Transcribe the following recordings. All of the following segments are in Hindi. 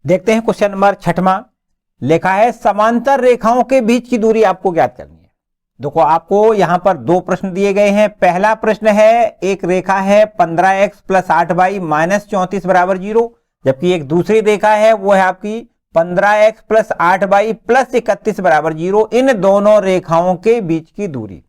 देखते हैं क्वेश्चन नंबर 6वां। लिखा है समांतर रेखाओं के बीच की दूरी आपको ज्ञात करनी है। देखो आपको यहां पर दो प्रश्न दिए गए हैं। पहला प्रश्न है, एक रेखा है 15x + 8y - 34 = 0, जबकि एक दूसरी रेखा है वो है आपकी 15x + 8y + 31 = 0। इन दोनों रेखाओं के बीच की दूरी,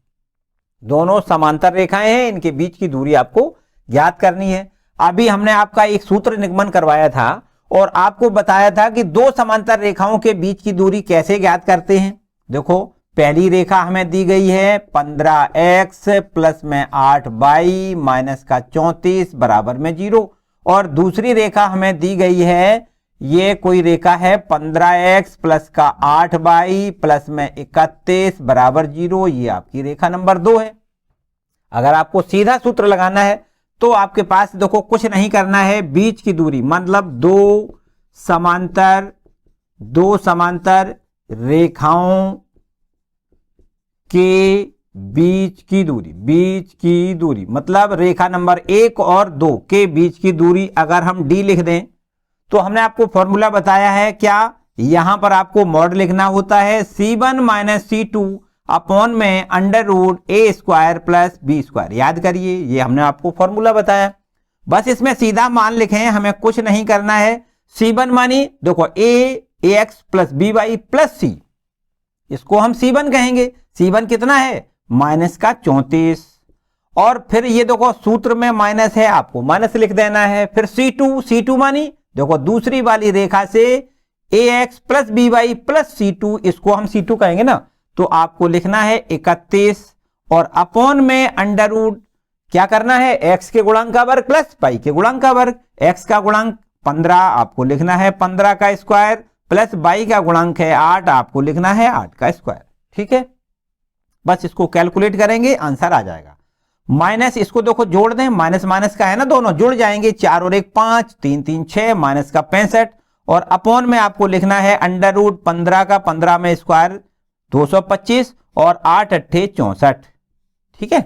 दोनों समांतर रेखाएं हैं, इनके बीच की दूरी आपको ज्ञात करनी है। अभी हमने आपका एक सूत्र निगमन करवाया था और आपको बताया था कि दो समांतर रेखाओं के बीच की दूरी कैसे ज्ञात करते हैं। देखो पहली रेखा हमें दी गई है 15x + 8y - 34 = 0, और दूसरी रेखा हमें दी गई है, ये कोई रेखा है 15x + 8y + 31 = 0। ये आपकी रेखा नंबर 2 है। अगर आपको सीधा सूत्र लगाना है तो आपके पास देखो कुछ नहीं करना है, बीच की दूरी मतलब दो समांतर रेखाओं के बीच की दूरी मतलब रेखा नंबर 1 और 2 के बीच की दूरी अगर हम d लिख दें तो हमने आपको फॉर्मूला बताया है क्या, यहां पर आपको मॉड लिखना होता है C1 - C2 अपॉन में √a² + b²। याद करिए, ये हमने आपको फॉर्मूला बताया। बस इसमें सीधा मान लिखें, हमें कुछ नहीं करना है। C1 मानी देखो ax + by + c, इसको हम C1 कहेंगे। C1 कितना है -34, और फिर ये देखो सूत्र में माइनस है, आपको माइनस लिख देना है। फिर C2 मानी देखो दूसरी वाली रेखा से ax + by + c2, इसको हम C2 कहेंगे ना, तो आपको लिखना है 31 और अपॉन में √ क्या करना है, x के गुणांक का वर्ग प्लस y के गुणांक का वर्ग। x का गुणांक 15 आपको लिखना है 15 का स्क्वायर, प्लस y का गुणांक है 8, आपको लिखना है 8 का स्क्वायर। ठीक है, बस इसको कैलकुलेट करेंगे, आंसर आ जाएगा। माइनस इसको देखो जोड़ दें, माइनस माइनस का है ना, दोनों जुड़ जाएंगे, 4 और 1 5, 3 3 6, माइनस का 65, और अपॉन में आपको लिखना है √ 15 का 15 में स्क्वायर 225 और 8 8 64। ठीक है,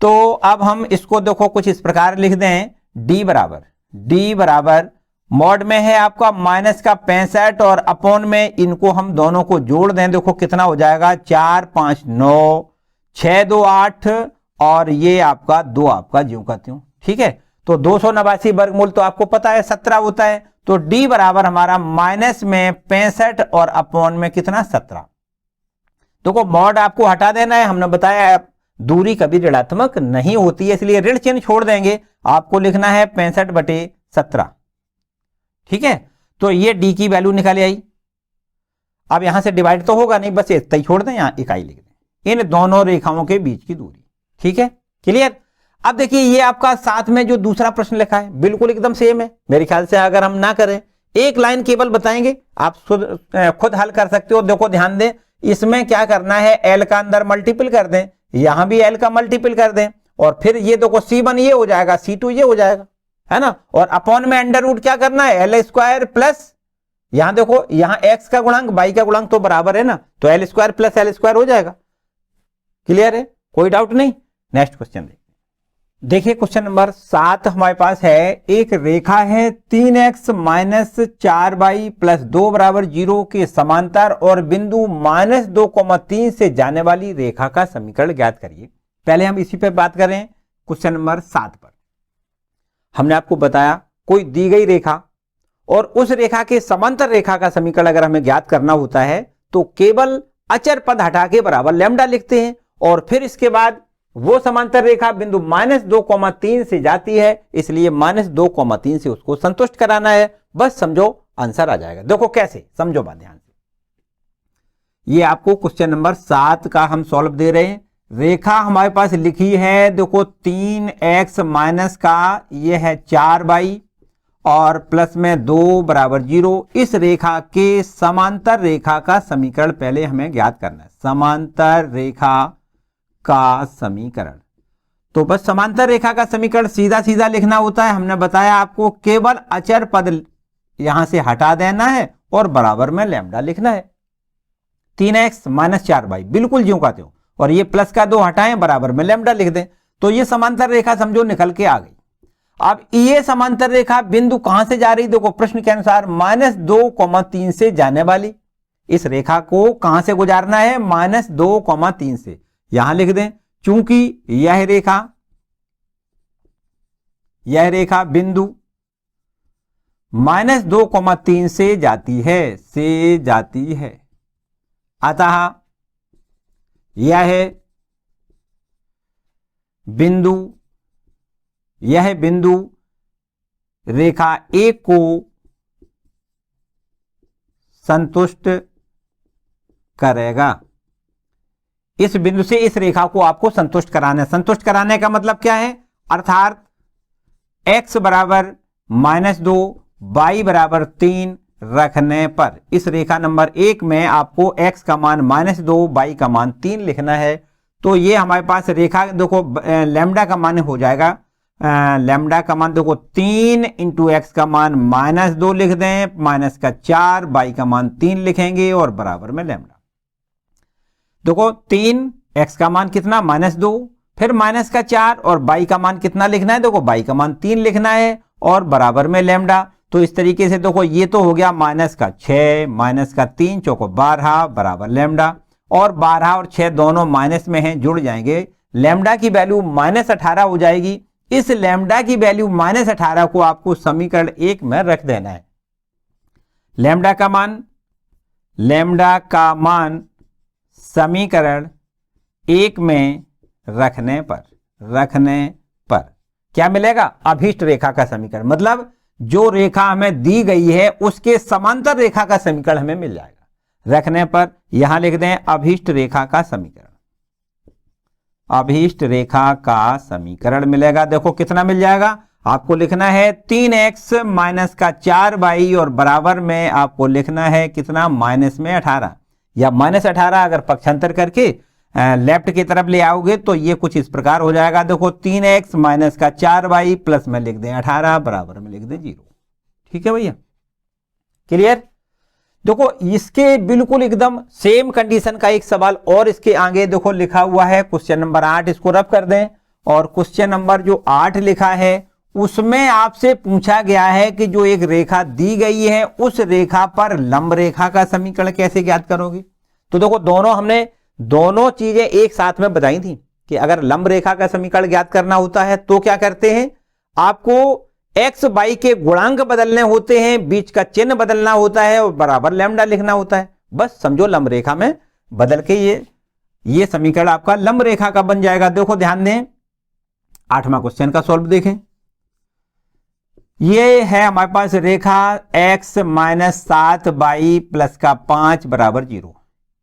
तो अब हम इसको देखो कुछ इस प्रकार लिख दें, d बराबर मॉड में है आपका माइनस का 65 और अपॉन में इनको हम दोनों को जोड़ दें, देखो कितना हो जाएगा, 4 5 9, 6 2 8 और ये आपका 2 आपका ज्यों का त्यों। ठीक है, तो 289 वर्गमूल तो आपको पता है 17 होता है, तो d बराबर हमारा माइनस में 65 और अपॉन में कितना 17। देखो मॉड आपको हटा देना है, हमने बताया दूरी कभी ऋणात्मक नहीं होती है, इसलिए ऋण चिन्ह छोड़ देंगे, आपको लिखना है 65/17। ठीक है, तो ये d की वैल्यू निकाल आई। अब यहां से डिवाइड तो होगा नहीं, बस इतना ही छोड़ दें, यहां इकाई लिख दें, इन दोनों रेखाओं के बीच की दूरी। ठीक है, क्लियर। अब देखिए ये आपका साथ में जो दूसरा प्रश्न लिखा है बिल्कुल एकदम सेम है। मेरे ख्याल से अगर हम ना करें, एक लाइन केवल बताएंगे, आप खुद हल कर सकते हो। देखो ध्यान दें, इसमें क्या करना है, एल का अंदर मल्टीपल कर दें, यहां भी एल का मल्टीपल कर दें, और फिर ये देखो C1 ये हो जाएगा, C2 ये हो जाएगा, है ना, और अपॉन में √ क्या करना है, l² प्लस, यहां देखो यहां x का गुणांक y का गुणांक तो बराबर है ना, तो l² + l² हो जाएगा। क्लियर है, कोई डाउट नहीं। नेक्स्ट क्वेश्चन देखिए, क्वेश्चन नंबर 7 हमारे पास है, एक रेखा है 3x - 4y + 2 = 0 के समांतर और बिंदु -2,3 से जाने वाली रेखा का समीकरण ज्ञात करिए। पहले हम इसी पे बात करें, क्वेश्चन नंबर 7 पर। हमने आपको बताया कोई दी गई रेखा और उस रेखा के समांतर रेखा का समीकरण अगर हमें ज्ञात करना होता है तो केवल अचर पद हटा के बराबर लैम्डा लिखते हैं, और फिर इसके बाद वो समांतर रेखा बिंदु -2,3 से जाती है, इसलिए -2,3 से उसको संतुष्ट कराना है। बस समझो, आंसर आ जाएगा। देखो कैसे, समझो बात ध्यान से। ये आपको क्वेश्चन नंबर 7 का हम सॉल्व दे रहे हैं। रेखा हमारे पास लिखी है, देखो 3x माइनस का ये है 4y और प्लस में 2 = 0। इस रेखा के समांतर रेखा का समीकरण पहले हमें ज्ञात करना है, समांतर रेखा का समीकरण। तो बस समांतर रेखा का समीकरण सीधा सीधा लिखना होता है। हमने बताया आपको केवल अचर पद यहां से हटा देना है और बराबर में लैम्डा लिखना है। 3x - 4y बिल्कुल ज्यों का त्यों, और ये प्लस का 2 हटाएं, बराबर में लैम्डा लिख दें, तो ये समांतर रेखा समझो निकल के आ गई। अब ये समांतर रेखा बिंदु कहां से जा रही, देखो प्रश्न के अनुसार -2,3 से जाने वाली। इस रेखा को कहां से गुजारना है, -2,3 से। यहां लिख दें, चूंकि यह रेखा बिंदु -2,3 से जाती है, अतः यह बिंदु रेखा ए को संतुष्ट करेगा। इस बिंदु से इस रेखा को आपको संतुष्ट कराना है। संतुष्ट कराने का मतलब क्या है, अर्थात x बराबर -2, y बराबर 3 रखने पर इस रेखा नंबर 1 में आपको x का मान -2, y का मान 3 लिखना है। तो ये हमारे पास रेखा देखो लैम्डा का मान हो जाएगा, लैम्डा का मान देखो 3 इंटू एक्स का मान -2 लिख दें, माइनस का 4, y का मान 3 लिखेंगे और बराबर में लैम्डा। देखो 3, x का मान कितना -2, फिर माइनस का 4 और y का मान कितना लिखना है, देखो y का मान 3 लिखना है और बराबर में लैम्डा। तो इस तरीके से देखो ये तो हो गया -6, -3 चौको 12 बराबर लैम्डा, और 12 और 6 दोनों माइनस में हैं, जुड़ जाएंगे। लैम्डा की वैल्यू -18 हो जाएगी। इस लैम्डा की वैल्यू -18 को आपको समीकरण 1 में रख देना है। लैम्डा का मान समीकरण 1 में रखने पर क्या मिलेगा, अभीष्ट रेखा का समीकरण। मतलब जो रेखा हमें दी गई है उसके समांतर रेखा का समीकरण हमें मिल जाएगा। रखने पर यहां लिख दें अभीष्ट रेखा का समीकरण। अभीष्ट रेखा का समीकरण मिलेगा। देखो कितना मिल जाएगा, आपको लिखना है 3x माइनस का 4y और बराबर में आपको लिखना है कितना, -18 या -18। अगर पक्षांतर करके लेफ्ट की तरफ ले आओगे तो ये कुछ इस प्रकार हो जाएगा। देखो 3x माइनस का 4y प्लस में लिख दें 18 बराबर में लिख दें 0। ठीक है भैया, क्लियर। देखो इसके बिल्कुल एकदम सेम कंडीशन का एक सवाल और इसके आगे देखो लिखा हुआ है क्वेश्चन नंबर 8, इसको रफ कर दें। और क्वेश्चन नंबर जो 8 लिखा है उसमें आपसे पूछा गया है कि जो एक रेखा दी गई है उस रेखा पर लंब रेखा का समीकरण कैसे ज्ञात करोगे। तो देखो हमने दोनों चीजें एक साथ में बताई थी कि अगर लंब रेखा का समीकरण ज्ञात करना होता है तो क्या करते हैं, आपको एक्स वाई के गुणांक बदलने होते हैं, बीच का चिन्ह बदलना होता है और बराबर लैम्डा लिखना होता है। बस समझो लंब रेखा में बदल के ये समीकरण आपका लंब रेखा का बन जाएगा। देखो ध्यान दें, 8वां क्वेश्चन का सॉल्व देखें। ये है हमारे पास रेखा x माइनस 7y प्लस का 5 बराबर 0।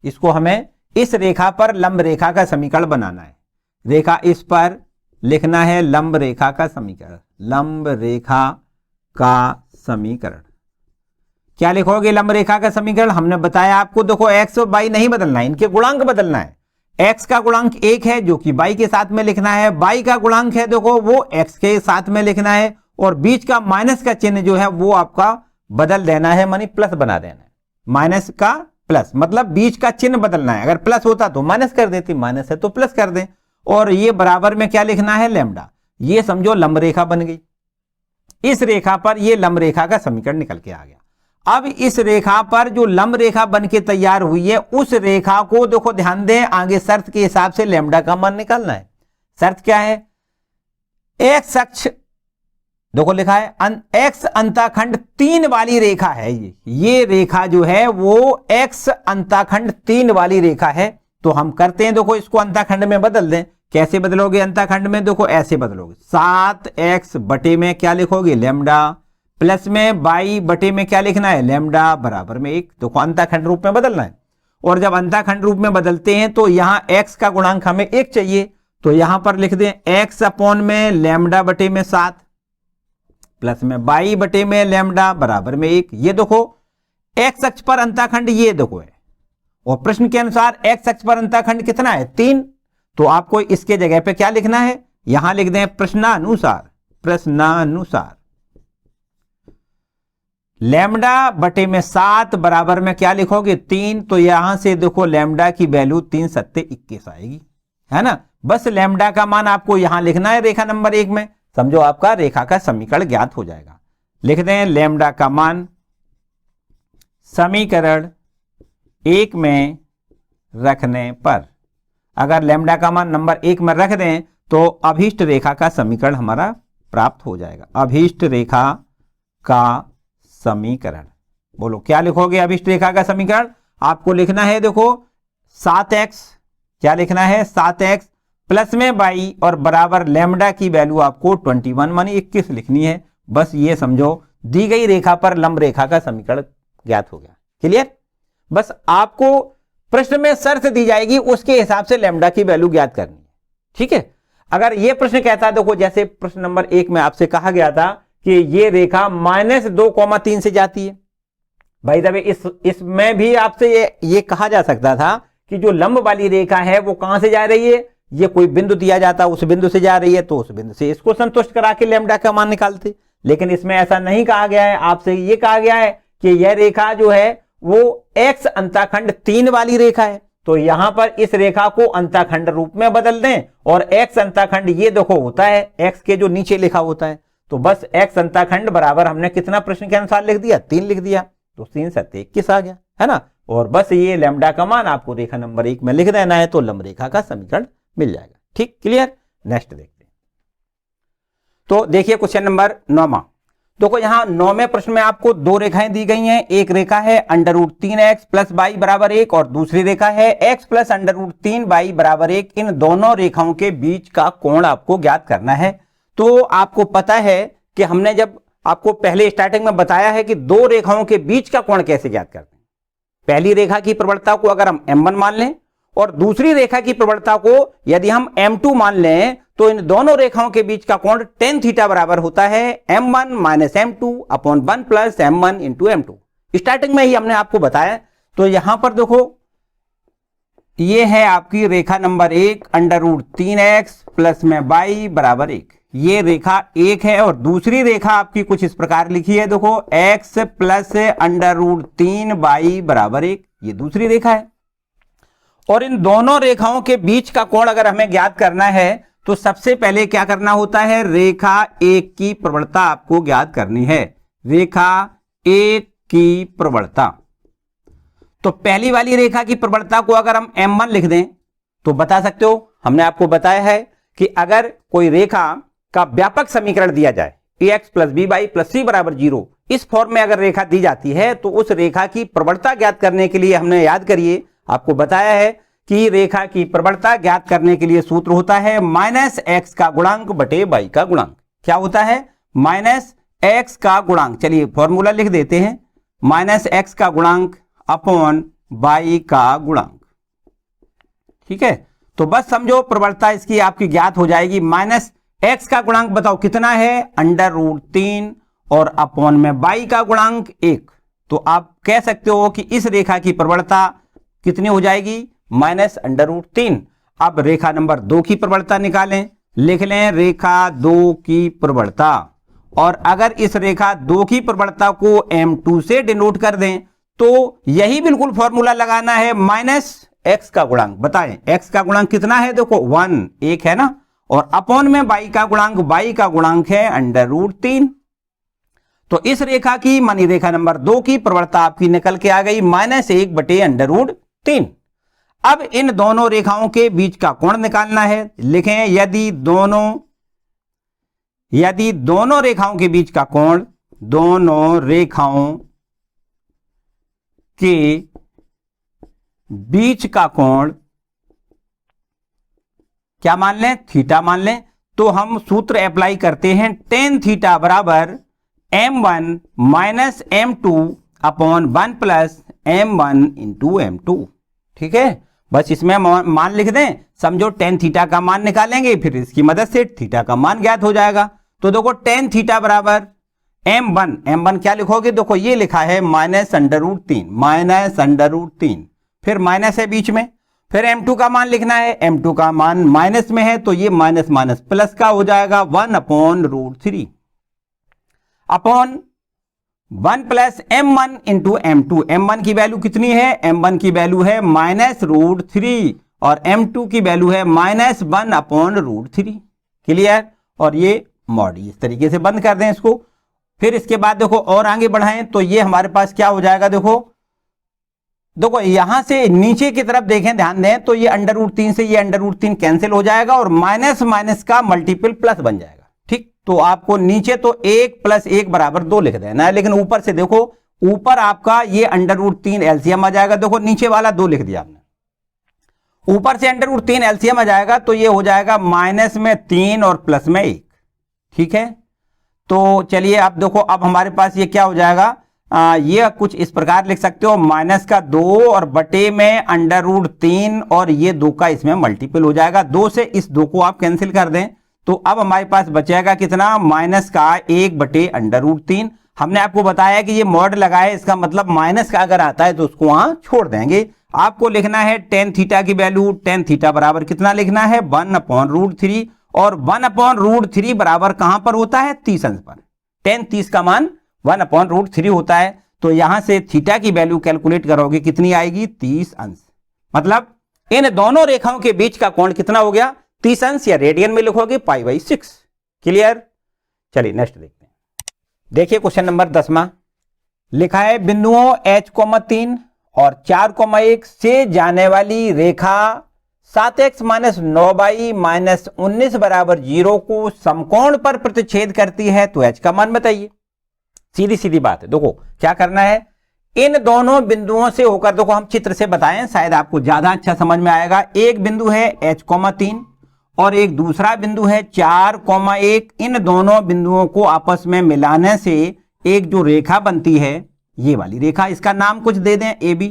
इसको हमें इस रेखा पर लंब रेखा का समीकरण बनाना है। रेखा इस पर लिखना है लंब रेखा का समीकरण। लंब रेखा का समीकरण क्या लिखोगे, लंब रेखा का समीकरण हमने बताया आपको। देखो x और y नहीं बदलना है, इनके गुणांक बदलना है। x का गुणांक 1 है जो कि y के साथ में लिखना है, y का गुणांक है देखो वो x के साथ में लिखना है, और बीच का माइनस का चिन्ह जो है वो आपका बदल देना है, मानी प्लस बना देना है। माइनस का प्लस मतलब बीच का चिन्ह बदलना है। अगर प्लस होता तो माइनस कर देती, माइनस है तो प्लस कर दें। और ये बराबर में क्या लिखना है, लैम्डा। ये समझो लंब रेखा बन गई। इस रेखा पर ये लंब रेखा का समीकरण निकल के आ गया। अब इस रेखा पर जो लंब रेखा बन के तैयार हुई है उस रेखा को देखो ध्यान दें, आगे शर्त के हिसाब से लैम्डा का मान निकालना है। शर्त क्या है, एक्स अक्ष देखो लिखा है एक्स अंताखंड 3 वाली रेखा है। ये रेखा जो है वो एक्स अंताखंड 3 वाली रेखा है। तो हम करते हैं, देखो इसको अंताखंड में बदल दें। कैसे बदलोगे अंताखंड में, देखो ऐसे बदलोगे। 7x बटे में क्या लिखोगे, लैम्डा, प्लस में y बटे में क्या लिखना है, लैम्डा बराबर में 1। देखो अंताखंड रूप में बदलना है। और जब अंताखंड रूप में बदलते हैं तो यहां x का गुणांक हमें 1 चाहिए, तो यहां पर लिख दें x अपॉन में लैम्डा बटे में 7 प्लस में y बटे में लैम्डा बराबर में 1। ये देखो x अक्ष पर अंताखंड ये देखो है, और प्रश्न के अनुसार x अक्ष पर अंताखंड कितना है, 3। तो आपको इसके जगह पे क्या लिखना है, यहां लिख दें प्रश्नानुसार लैम्डा बटे में 7 बराबर में क्या लिखोगे, 3। तो यहां से देखो लैम्डा की वैल्यू 3 सत्ते 21 आएगी, है ना। बस लैम्डा का मान आपको यहां लिखना है रेखा नंबर 1 में। समझो आपका रेखा का समीकरण ज्ञात हो जाएगा। लिखते हैं लैम्डा का मान समीकरण 1 में रखने पर, अगर लैम्डा का मान नंबर 1 में रख दें तो अभीष्ट रेखा का समीकरण हमारा प्राप्त हो जाएगा। अभीष्ट रेखा का समीकरण, बोलो क्या लिखोगे? अभीष्ट रेखा का समीकरण आपको लिखना है, देखो 7x, क्या लिखना है? 7x प्लस में y और बराबर लैम्डा की वैल्यू आपको 21 मानी 21 लिखनी है। बस ये समझो दी गई रेखा पर लंब रेखा का समीकरण ज्ञात हो गया। क्लियर? बस आपको प्रश्न में शर्त दी जाएगी, उसके हिसाब से लैम्डा की वैल्यू ज्ञात करनी है। ठीक है? अगर ये प्रश्न कहता है, देखो जैसे प्रश्न नंबर 1 में आपसे कहा गया था कि ये रेखा -2,3 से जाती है, भाई दबे इसमें भी आपसे ये कहा जा सकता था कि जो लंब वाली रेखा है वो कहां से जा रही है, ये कोई बिंदु दिया जाता, उस बिंदु से जा रही है, तो उस बिंदु से इसको संतुष्ट करा के लैम्डा का मान निकालते। लेकिन इसमें ऐसा नहीं कहा गया है, आपसे ये कहा गया है कि यह रेखा जो है वो x अंतःखंड 3 वाली रेखा है, तो यहां पर इस रेखा को अंतःखंड रूप में बदल दें और x अंतःखंड ये देखो होता है x के जो नीचे लिखा होता है, तो बस x अंतःखंड बराबर हमने कितना प्रश्न के अनुसार लिख दिया? 3 लिख दिया, तो 3 7 21 आ गया, है ना। और बस ये लैम्डा का मान आपको रेखा नंबर 1 में लिख देना है, तो लंब रेखा का समीकरण मिल जाएगा। ठीक, क्लियर? नेक्स्ट देखते हैं। तो देखिए क्वेश्चन नंबर 9वां। देखो यहां 9वें प्रश्न में आपको दो रेखाएं दी गई हैं। एक रेखा है √3x प्लस y बराबर 1 और दूसरी रेखा है x प्लस √3y बराबर 1। इन दोनों रेखाओं के बीच का कोण आपको ज्ञात करना है। तो आपको पता है कि हमने जब आपको पहले स्टार्टिंग में बताया है कि दो रेखाओं के बीच का कोण कैसे ज्ञात करते हैं। पहली रेखा की प्रवणता को अगर हम m1 मान लें और दूसरी रेखा की प्रवणता को यदि हम m2 मान लें, तो इन दोनों रेखाओं के बीच का कोण tan थीटा बराबर होता है m1 minus m2 upon 1 plus m1 into m2। Starting में ही हमने आपको बताया। तो यहां पर देखो ये है आपकी रेखा नंबर 1 √3x प्लस में y बराबर 1, ये रेखा 1 है। और दूसरी रेखा आपकी कुछ इस प्रकार लिखी है, देखो x प्लस √3y बराबर 1, ये दूसरी रेखा है। और इन दोनों रेखाओं के बीच का कोण अगर हमें ज्ञात करना है तो सबसे पहले क्या करना होता है? रेखा 1 की प्रवणता आपको ज्ञात करनी है। रेखा 1 की प्रवणता, तो पहली वाली रेखा की प्रवणता को अगर हम m1 लिख दें तो बता सकते हो, हमने आपको बताया है कि अगर कोई रेखा का व्यापक समीकरण दिया जाए ax plus by plus c बराबर 0, इस फॉर्म में अगर रेखा दी जाती है तो उस रेखा की प्रवणता ज्ञात करने के लिए हमने याद करिए आपको बताया है कि रेखा की प्रवणता ज्ञात करने के लिए सूत्र होता है -x का गुणांक बटे y का गुणांक। क्या होता है? -x का गुणांक। चलिए फॉर्मूला लिख देते हैं, -x का गुणांक अपॉन y का गुणांक। ठीक है, तो बस समझो प्रवणता इसकी आपकी ज्ञात हो जाएगी। -x का गुणांक बताओ कितना है? √3 और अपॉन में y का गुणांक 1। तो आप कह सकते हो कि इस रेखा की प्रवणता कितनी हो जाएगी? -√3। अब रेखा नंबर 2 की प्रवणता निकालें, लिख लें रेखा 2 की प्रवणता। और अगर इस रेखा 2 की प्रवणता को m2 से डिनोट कर दें तो यही बिल्कुल फॉर्मूला लगाना है, -x का गुणांक। बताएं x का गुणांक कितना है? देखो 1 है ना, और अपॉन में y का गुणांक है √3। तो इस रेखा की मानी रेखा नंबर 2 की प्रवणता आपकी निकल के आ गई -1 बटे √3। अब इन दोनों रेखाओं के बीच का कोण निकालना है। लिखें यदि दोनों रेखाओं के बीच का कोण, दोनों रेखाओं के बीच का कोण क्या मान लें? थीटा मान लें। तो हम सूत्र अप्लाई करते हैं, tan थीटा बराबर m1 minus m2 upon 1 plus m1 into m2। ठीक है, बस इसमें मान लिख दें, समझो tan थीटा का मान निकालेंगे, फिर इसकी मदद से थीटा का मान ज्ञात हो जाएगा। तो देखो tan थीटा बराबर m1 क्या लिखोगे? देखो ये लिखा है -√3, फिर माइनस है बीच में, फिर m2 का मान लिखना है, m2 का मान माइनस में है तो ये माइनस माइनस प्लस का हो जाएगा 1/√3 upon 1 plus m1 into m2। m1 की वैल्यू कितनी है? m1 की वैल्यू है -√3 और m2 की वैल्यू है -1/√3। क्लियर? और ये मॉड, इस तरीके से बंद कर दें इसको। फिर इसके बाद देखो और आगे बढ़ाएं तो ये हमारे पास क्या हो जाएगा, देखो यहां से नीचे की तरफ देखें, ध्यान दें तो ये √3 से ये √3 कैंसिल हो जाएगा और माइनस माइनस का मल्टीपल प्लस बन जाएगा। ठीक, तो आपको नीचे तो 1 + 1 = 2 लिख देना है, लेकिन ऊपर से देखो, ऊपर आपका ये √3 एलसीएम आ जाएगा। देखो नीचे वाला 2 लिख दिया आपने, ऊपर से √3 एलसीएम आ जाएगा तो ये हो जाएगा माइनस में 3 और प्लस में 1। ठीक है, तो चलिए अब देखो, अब हमारे पास ये क्या हो जाएगा, ये कुछ इस प्रकार लिख सकते हो, माइनस का 2 और बटे में √3 और ये 2 का इसमें मल्टीपल हो जाएगा। 2 से इस 2 को आप कैंसिल कर दें तो अब हमारे पास बचेगा कितना, माइनस का 1 बटे √3। हमने आपको बताया कि ये मॉड लगाए, इसका मतलब माइनस का अगर आता है तो उसको वहां छोड़ देंगे। आपको लिखना है tan थीटा की वैल्यू, tan थीटा बराबर कितना लिखना है, 1/√3, और 1/√3 बराबर कहां पर होता है, 30 अंश पर। tan 30 का मान 1/√3 होता है, तो यहां से थीटा की वैल्यू कैलकुलेट करोगे कितनी आएगी, 30 अंश। मतलब इन दोनों रेखाओं के बीच का कोण कितना हो गया, 30 अंश, या रेडियन में लिखोगे π/6। क्लियर। चलिए नेक्स्ट देखते हैं। देखिए क्वेश्चन नंबर 10वां लिखा है, बिंदुओं H,3 और 4,1 से जाने वाली रेखा 7x - 9y - 19 = 0 को समकोण पर प्रतिच्छेद करती है, तो h का मान बताइए। सीधी सीधी बात है। देखो क्या करना है, इन दोनों बिंदुओं से होकर, देखो हम चित्र से बताएं शायद आपको ज्यादा अच्छा समझ में आएगा। एक बिंदु है H,3 और एक दूसरा बिंदु है 4,1। इन दोनों बिंदुओं को आपस में मिलाने से एक जो रेखा बनती है, ये वाली रेखा, इसका नाम कुछ दे दें AB।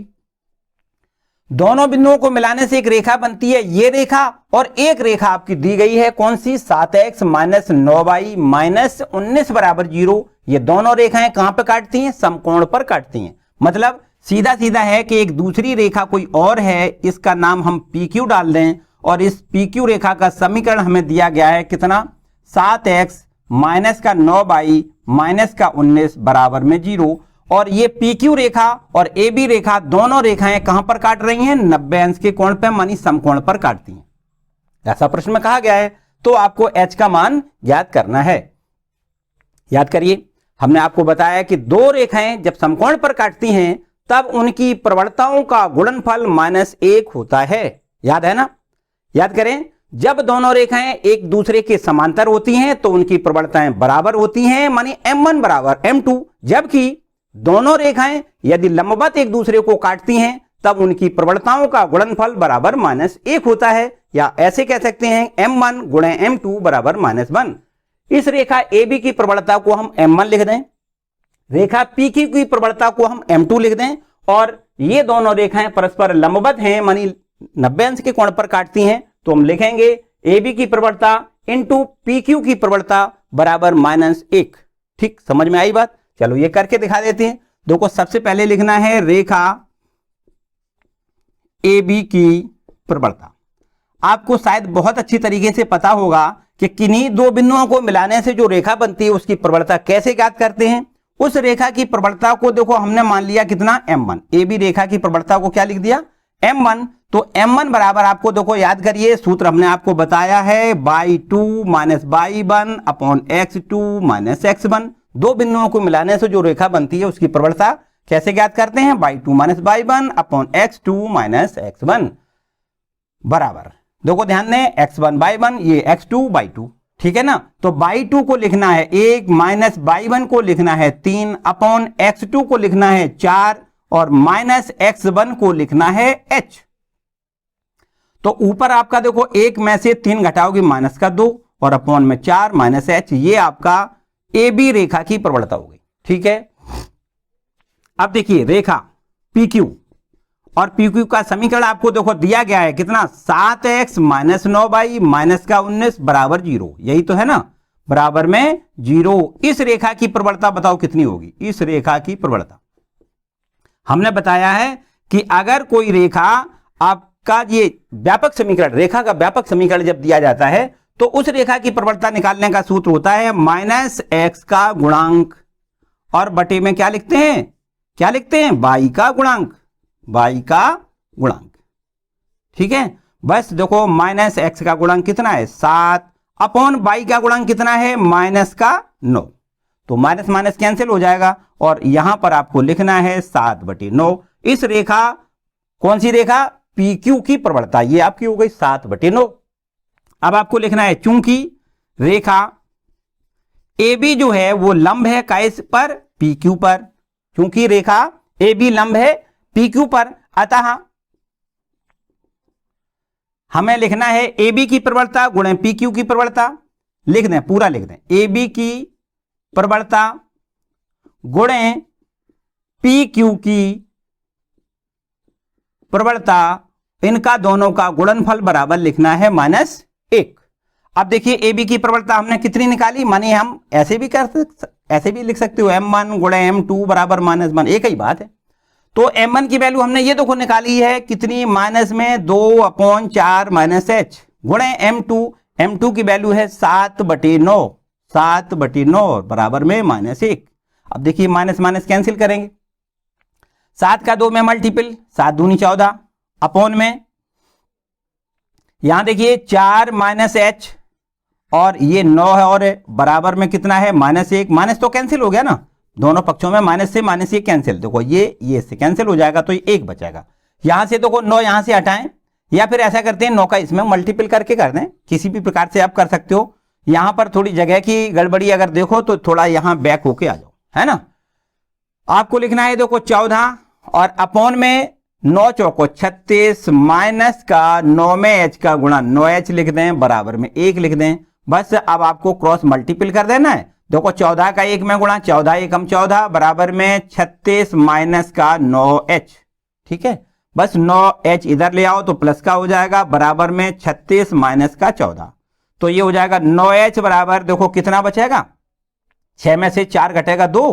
दोनों बिंदुओं को मिलाने से एक रेखा बनती है, ये रेखा, और एक रेखा आपकी दी गई है कौन सी, 7x - 9y - 19 = 0। ये दोनों रेखाएं कहां पर काटती हैं, समकोण पर काटती हैं। मतलब सीधा सीधा है कि एक दूसरी रेखा कोई और है, इसका नाम हम PQ डाल दें, और इस PQ रेखा का समीकरण हमें दिया गया है कितना, 7x - 9y - 19 = 0। और ये PQ रेखा और AB रेखा दोनों रेखाएं कहां पर काट रही हैं, 90 अंश के कोण पर, मानी समकोण पर काटती हैं। ऐसा प्रश्न में कहा गया है, तो आपको h का मान ज्ञात करना है। याद करिए, हमने आपको बताया कि दो रेखाएं जब समकोण पर काटती हैं तब उनकी प्रवणताओं का गुणनफल -1 होता है। याद है ना, याद करें, जब दोनों रेखाएं एक दूसरे के समांतर होती हैं तो उनकी प्रवणताएं बराबर होती हैं, मानी M1 = M2। जबकि दोनों रेखाएं यदि लंबवत एक दूसरे को काटती हैं तब उनकी प्रवणताओं का गुणनफल बराबर -1 होता है, या ऐसे कह सकते हैं M1 × M2 = -1। इस रेखा AB की प्रवणता को हम M1 लिख दें, रेखा PQ की प्रवणता को हम M2 लिख दें, और ये दोनों रेखाएं परस्पर लंबवत हैं, मानी 90 अंश के कोण पर काटती हैं, तो हम लिखेंगे AB की प्रवणता इंटू PQ की प्रवणता बराबर -1। ठीक, समझ में आई बात। चलो ये करके दिखा देते हैं। देखो सबसे पहले लिखना है रेखा AB की प्रवणता। आपको शायद बहुत अच्छी तरीके से पता होगा कि किन्हीं दो बिंदुओं को मिलाने से जो रेखा बनती है उसकी प्रवणता कैसे ज्ञात करते हैं। उस रेखा की प्रवणता को देखो हमने मान लिया कितना, M1। AB रेखा की प्रवणता को क्या लिख दिया, M1। तो M1 बराबर आपको देखो याद करिए, सूत्र हमने आपको बताया है, y2 - y1 / x2 - x1। दो बिंदुओं को मिलाने से जो रेखा बनती है उसकी प्रवणता कैसे ज्ञात करते हैं, y2 - y1 / x2 - x1 बराबर, देखो ध्यान दें, x1 y1, ये x2 y2। ठीक है ना, तो y2 को लिखना है 1 - y1 को लिखना है 3 / x2 को लिखना है 4 और -x1 को लिखना है h। तो ऊपर आपका देखो 1 में से 3 घटाओगे -2 और अपॉन में 4 -h, ये आपका AB रेखा की प्रवणता हो गई। ठीक है, अब देखिए रेखा PQ और PQ का समीकरण आपको देखो दिया गया है कितना, 7x - 9y - 19 = 0। यही तो है ना, बराबर में 0। इस रेखा की प्रवणता बताओ कितनी होगी, इस रेखा की प्रवणता हमने बताया है कि अगर कोई रेखा, आपका ये व्यापक समीकरण, रेखा का व्यापक समीकरण जब दिया जाता है तो उस रेखा की प्रवणता निकालने का सूत्र होता है -x का गुणांक, और बटे में क्या लिखते हैं, क्या लिखते हैं, y का गुणांक, y का गुणांक। ठीक है, बस देखो -x का गुणांक कितना है, 7 अपॉन बाई का गुणांक कितना है, माइनस का 9, तो माइनस माइनस कैंसिल हो जाएगा और यहां पर आपको लिखना है 7/9। इस रेखा, कौन सी रेखा, PQ की प्रवणता, ये आपकी हो गई 7/9। अब आपको लिखना है चूंकि रेखा AB जो है वो लंब है किस पर, PQ पर, चूंकि रेखा AB लंब है PQ पर, अतः हमें लिखना है AB की प्रवणता गुणे PQ की प्रवणता, लिख दें, पूरा लिख दें, AB की प्रवणता गुणे PQ की प्रवणता, इनका दोनों का गुणनफल बराबर लिखना है -1। अब देखिए AB की प्रवणता हमने कितनी निकाली, माने हम ऐसे भी ऐसे भी लिख सकते हो, M1 गुणे M2 बराबर -1, एक ही बात है। तो M1 की वैल्यू हमने ये देखो निकाली है कितनी, माइनस में 2/4 -h गुणे M2 की वैल्यू है 7/9, 7/9 बराबर में -1। अब देखिए माइनस माइनस कैंसिल करेंगे, 7 का 2 में मल्टीपल, 7 दूनी 14, अपॉन में यहां देखिए 4 -h और ये 9 है और बराबर में कितना है, -1, माइनस तो कैंसिल हो गया ना, दोनों पक्षों में माइनस से माइनस ये कैंसिल, देखो ये इससे कैंसिल हो जाएगा तो ये 1 बचेगा। यहां से देखो 9 यहां से हटाएं, या फिर ऐसा करते हैं 9 का इसमें मल्टीपल करके कर दें, किसी भी प्रकार से आप कर सकते हो। यहां पर थोड़ी जगह की गड़बड़ी अगर देखो तो थोड़ा यहां बैक होके आ जाओ, है ना। आपको लिखना है देखो 14 और अपॉन में 9 चौको 36 माइनस का 9 में h का गुणा 9h लिख दें, बराबर में 1 लिख दें। बस अब आपको क्रॉस मल्टीपल कर देना है, देखो 14 का 1 में गुणा, 14 एकम 14 बराबर में 36 माइनस का 9h, ठीक है। बस 9h इधर ले आओ तो प्लस का हो जाएगा, बराबर में 36 माइनस का 14, तो ये हो जाएगा 9h बराबर, देखो कितना बचेगा, 6 में से 4 घटेगा 2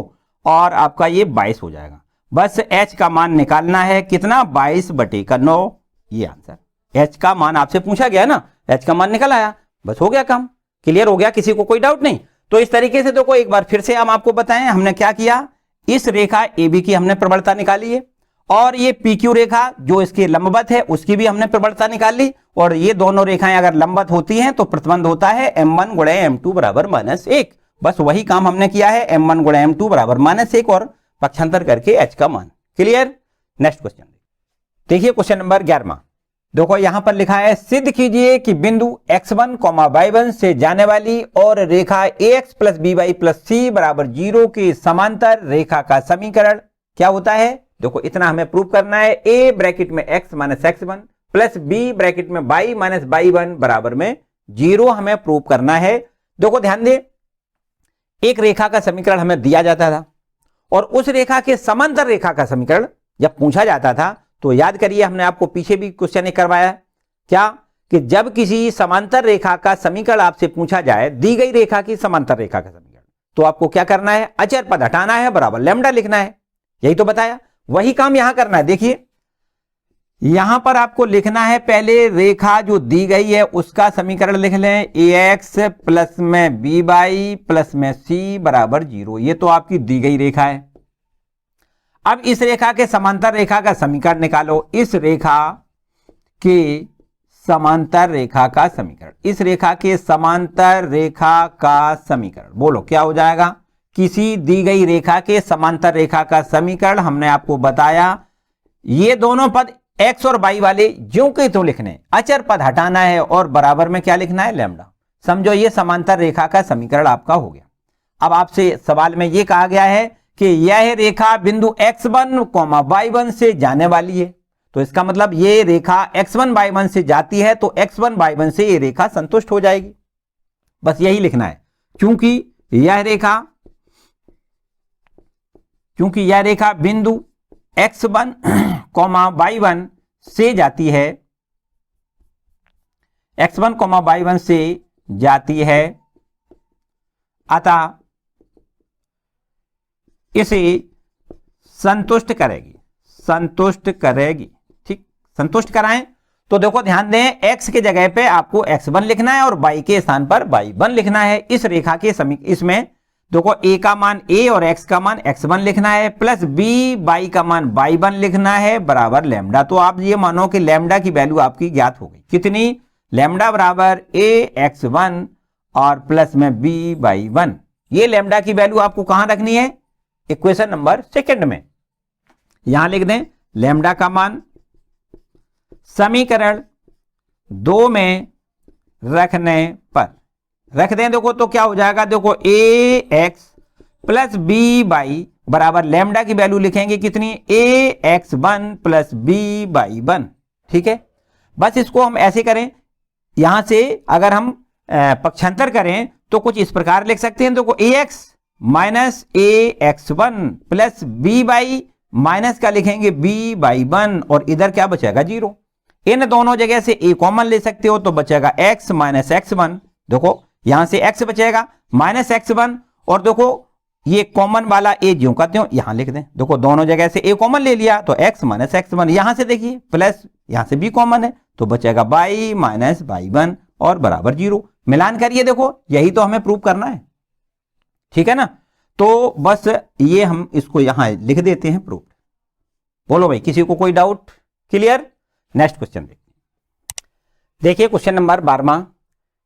और आपका ये 22 हो जाएगा। बस h का मान निकालना है कितना, 22/9, ये आंसर। h का मान आपसे पूछा गया ना, h का मान निकल आया, बस हो गया काम, क्लियर हो गया, किसी को कोई डाउट नहीं। तो इस तरीके से देखो एक बार फिर से हम आपको बताएं हमने क्या किया, इस रेखा AB की हमने प्रवणता निकाली है और ये PQ रेखा जो इसके लंबवत है उसकी भी हमने प्रवणता निकाल ली, और ये दोनों रेखाएं अगर लंबवत होती हैं तो प्रतिबंध होता है M1 गुणे M2 बराबर -1। बस वही काम हमने किया है, M1 गुणे M2 बराबर -1 और पक्षांतर करके h का मान, क्लियर। नेक्स्ट क्वेश्चन देखिए, क्वेश्चन नंबर 11। देखो यहां पर लिखा है, सिद्ध कीजिए कि बिंदु x1, y1 से जाने वाली और रेखा ax + by + c बराबर 0 के समांतर रेखा का समीकरण क्या होता है। देखो इतना हमें प्रूव करना है, a ब्रैकेट में x - x1 plus b bracket में y - y1 बराबर में 0 हमें प्रूव करना है। देखो ध्यान दे, एक रेखा का समीकरण हमें दिया जाता था और उस रेखा के समांतर रेखा का समीकरण जब पूछा जाता था तो याद करिए, हमने आपको पीछे भी क्वेश्चन करवाया क्या, कि जब किसी समांतर रेखा का समीकरण आपसे पूछा जाए, दी गई रेखा की समांतर रेखा का समीकरण, तो आपको क्या करना है, अचर पद हटाना है, बराबर लैम्डा लिखना है, यही तो बताया, वही काम यहां करना है। देखिए यहां पर आपको लिखना है, पहले रेखा जो दी गई है उसका समीकरण लिख लें, ax प्लस में by प्लस में c बराबर 0, ये तो आपकी दी गई रेखा है। अब इस रेखा के समांतर रेखा का समीकरण निकालो, इस रेखा के समांतर रेखा का समीकरण, इस रेखा के समांतर रेखा का समीकरण बोलो क्या हो जाएगा, किसी दी गई रेखा के समांतर रेखा का समीकरण हमने आपको बताया, ये दोनों पद x और y वाले ज्यों के त्यों लिखने, अचर पद हटाना है और बराबर में क्या लिखना है, लैम्डा। समझो ये समांतर रेखा का समीकरण आपका हो गया। अब आपसे सवाल में ये कहा गया है कि यह रेखा बिंदु x1, y1 से जाने वाली है, तो इसका मतलब ये रेखा x1, y1 से जाती है तो x1, y1 से ये रेखा संतुष्ट हो जाएगी, बस यही लिखना है। क्योंकि यह रेखा बिंदु x1, y1 से जाती है, x1, y1 से जाती है, अतः इसे संतुष्ट करेगी, ठीक, संतुष्ट कराएं। तो देखो ध्यान दें, x के जगह पे आपको x1 लिखना है और y के स्थान पर y1 लिखना है। इस रेखा के इसमें देखो a का मान a और x का मान x1 लिखना है, प्लस b y का मान y1 लिखना है, बराबर लैम्डा। तो आप ये मानो कि लैम्डा की वैल्यू आपकी ज्ञात हो गई, कितनी, लैम्डा बराबर a x1 और प्लस में b/1। ये लैम्डा की वैल्यू आपको कहां रखनी है, इक्वेशन नंबर 2 में। यहां लिख दें लैम्डा का मान समीकरण 2 में रखने पर रख दें, देखो तो क्या हो जाएगा, देखो ax प्लस b/, बराबर लैम्डा की वैल्यू लिखेंगे कितनी, ax1 प्लस b/1। ठीक है, बस इसको हम ऐसे करें, यहां से अगर हम पक्षांतर करें तो कुछ इस प्रकार लिख सकते हैं, देखो ax minus ax1 plus b/, minus का लिखेंगे b/1 और इधर क्या बचेगा 0। इन दोनों जगह से a कॉमन ले सकते हो तो बचेगा x माइनस x1। देखो यहां से x बचेगा माइनस x1 और देखो ये कॉमन वाला a ज्यों का त्यों यहां लिख दें। देखो दोनों जगह से a कॉमन ले लिया तो x माइनस x1, यहां से देखिए प्लस यहां से b कॉमन है तो बचेगा y माइनस y1 और बराबर 0। मिलान करिए, देखो यही तो हमें प्रूव करना है। ठीक है ना, तो बस ये हम इसको यहां लिख देते हैं प्रूफ। बोलो भाई, किसी को कोई डाउट, क्लियर? नेक्स्ट क्वेश्चन देखिए क्वेश्चन नंबर 12।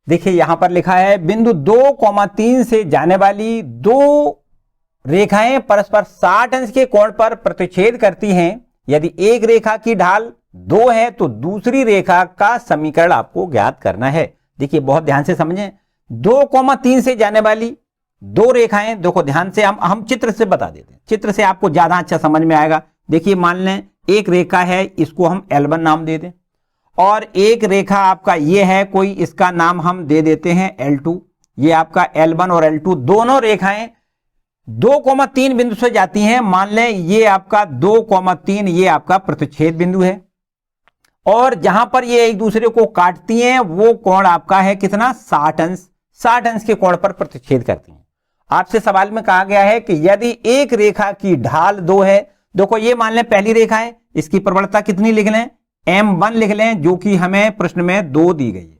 देखिए यहां पर लिखा है बिंदु 2,3 से जाने वाली दो रेखाएं परस्पर 60 अंश के कोण पर प्रतिच्छेद करती हैं। यदि एक रेखा की ढाल 2 है तो दूसरी रेखा का समीकरण आपको ज्ञात करना है। देखिए बहुत ध्यान से समझें, 2,3 से जाने वाली दो रेखाएं, देखो ध्यान से हम चित्र से बता देते हैं, चित्र से आपको ज्यादा अच्छा समझ में आएगा। देखिए मान लें एक रेखा है, इसको हम L1 नाम दे दें और एक रेखा आपका ये है कोई, इसका नाम हम दे देते हैं L2। ये आपका L1 और L2 दोनों रेखाएं 2,3 बिंदु से जाती हैं। मान लें ये आपका 2,3 ये आपका प्रतिच्छेद बिंदु है और जहां पर ये एक दूसरे को काटती हैं वो कोण आपका है कितना, 60 अंश। 60 अंश के कोण पर प्रतिच्छेद करती हैं। आपसे सवाल में कहा गया है कि यदि एक रेखा की ढाल 2 है, देखो ये मान लें पहली रेखा है, इसकी प्रवणता कितनी लिख लें, m1 लिख लें, जो कि हमें प्रश्न में 2 दी गई है।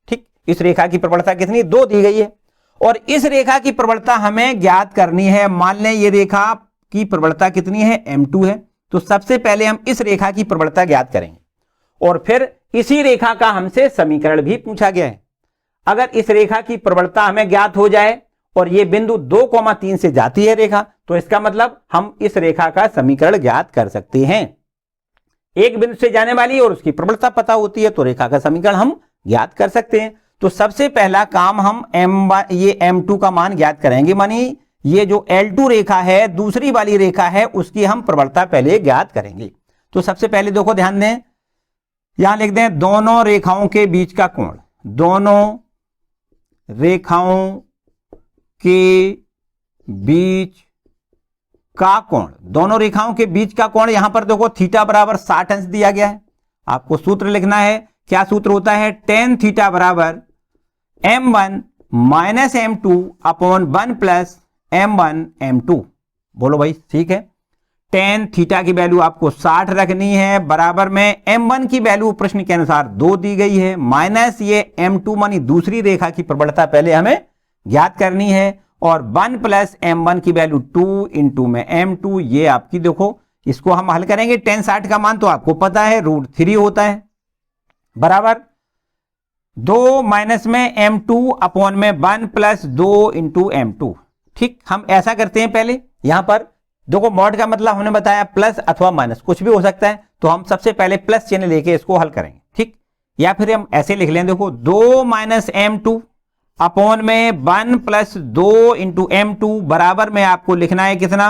ठीक, इस रेखा की प्रवणता कितनी, 2 दी गई है और इस रेखा की प्रवणता हमें ज्ञात करनी है। मान लें ये रेखा की प्रवणता कितनी है, m2 है। तो सबसे पहले हम इस रेखा की प्रवणता ज्ञात करेंगे और फिर इसी रेखा का हमसे समीकरण भी पूछा गया है। अगर इस रेखा की प्रवणता हमें ज्ञात हो जाए और ये बिंदु 2,3 से जाती है रेखा, तो इसका मतलब हम इस रेखा का समीकरण ज्ञात कर सकते हैं। एक बिंदु से जाने वाली और उसकी प्रवणता पता होती है तो रेखा का समीकरण हम ज्ञात कर सकते हैं। तो सबसे पहला काम हम ये m2 का मान ज्ञात करेंगे, मानी ये जो L2 रेखा है दूसरी वाली रेखा है उसकी हम प्रवणता पहले ज्ञात करेंगे। तो सबसे पहले देखो ध्यान दें, यहां लिख दें दोनों रेखाओं के बीच का कोण, दोनों रेखाओं के बीच का कोण, दोनों रेखाओं के बीच का कोण यहां पर देखो थीटा बराबर 60 अंश दिया गया है। आपको सूत्र लिखना है, क्या सूत्र होता है, tan थीटा बराबर m1 minus m2 upon 1 plus m1 m2। बोलो भाई ठीक है, tan थीटा की वैल्यू आपको 60 रखनी है, बराबर में m1 की वैल्यू प्रश्न के अनुसार 2 दी गई है, माइनस ये m2 मानी दूसरी रेखा की प्रबलता पहले हमें ज्ञात करनी है और 1 प्लस m1 की वैल्यू 2 इंटू में m2। ये आपकी देखो इसको हम हल करेंगे, tan 60 का मान तो आपको पता है √3 होता है, बराबर 2 माइनस में m2 अपॉन में 1 प्लस 2 इंटू m2। ठीक, हम ऐसा करते हैं, पहले यहां पर देखो मॉड का मतलब हमने बताया प्लस अथवा माइनस कुछ भी हो सकता है, तो हम सबसे पहले प्लस चिन्ह लेके इसको हल करेंगे। ठीक, या फिर हम ऐसे लिख लें, देखो 2 माइनस m2 अपॉन में 1 प्लस 2 इंटू m2 बराबर में आपको लिखना है कितना,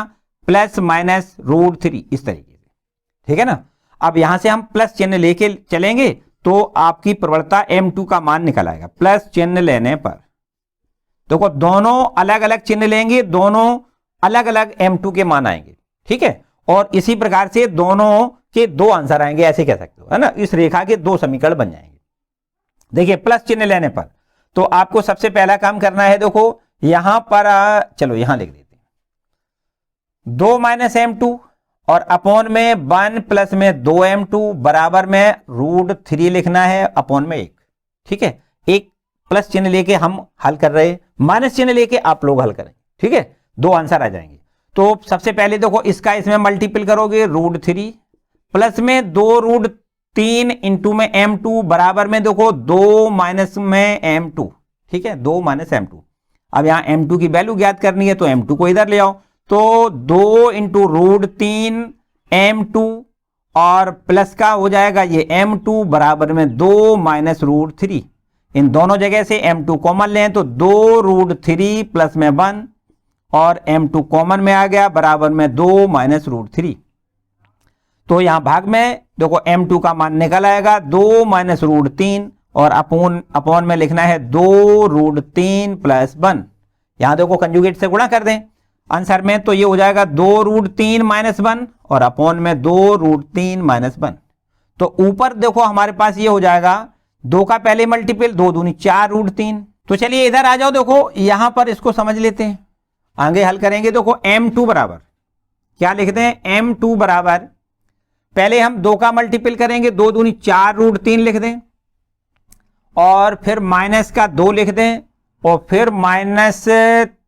प्लस माइनस √3, इस तरीके से। ठीक है ना, अब यहां से हम प्लस चिन्ह लेके चलेंगे तो आपकी प्रवणता m2 का मान निकल आएगा। प्लस चिन्ह लेने पर देखो दोनों अलग अलग चिन्ह लेंगे, दोनों अलग अलग m2 के मान आएंगे। ठीक है, और इसी प्रकार से दोनों के 2 आंसर आएंगे, ऐसे कह सकते हो, है ना, इस रेखा के 2 समीकरण बन जाएंगे। देखिए प्लस चिन्ह लेने पर तो आपको सबसे पहला काम करना है, देखो यहां पर चलो यहां लिख देते हैं 2 माइनस m2 और अपॉन में 1 प्लस में 2m2 बराबर में √3 लिखना है अपॉन में 1। ठीक है, एक प्लस चिन्ह लेके हम हल कर रहे हैं, माइनस चिन्ह लेके आप लोग हल करेंगे। ठीक है, 2 आंसर आ जाएंगे। तो सबसे पहले देखो इसका इसमें मल्टीपल करोगे √3 प्लस में 2√3 इंटू में m2 बराबर में देखो 2 माइनस में m2। ठीक है, 2 माइनस M2। अब यहाँ M2 की वैल्यू ज्ञात करनी है तो M2 को इधर ले आओ, तो 2 इंटू √3 M2 और प्लस का हो जाएगा ये M2 बराबर में 2 माइनस √3। इन दोनों जगह से M2 कॉमन लें तो 2 √3 प्लस में 1 और M2 कॉमन में आ गया बराबर में 2 माइनस √3। तो यहां भाग में देखो M2 का मान निकल आएगा 2 माइनस √3 और अपॉन में लिखना है 2 √3 प्लस 1। यहां देखो कंजुगेट से गुणा कर दें आंसर में, तो ये हो जाएगा 2 √3 माइनस 1 और अपॉन में 2 √3 माइनस 1। तो ऊपर देखो हमारे पास ये हो जाएगा 2 का पहले मल्टीपल 2 दूनी 4 √3। तो चलिए इधर आ जाओ, देखो यहां पर इसको समझ लेते हैं, आगे हल करेंगे। देखो M2 बराबर क्या लिखते हैं, M2 बराबर पहले हम 2 का मल्टीपल करेंगे, 2 दूनी 4 √3 लिख दें और फिर माइनस का 2 लिख दें और फिर माइनस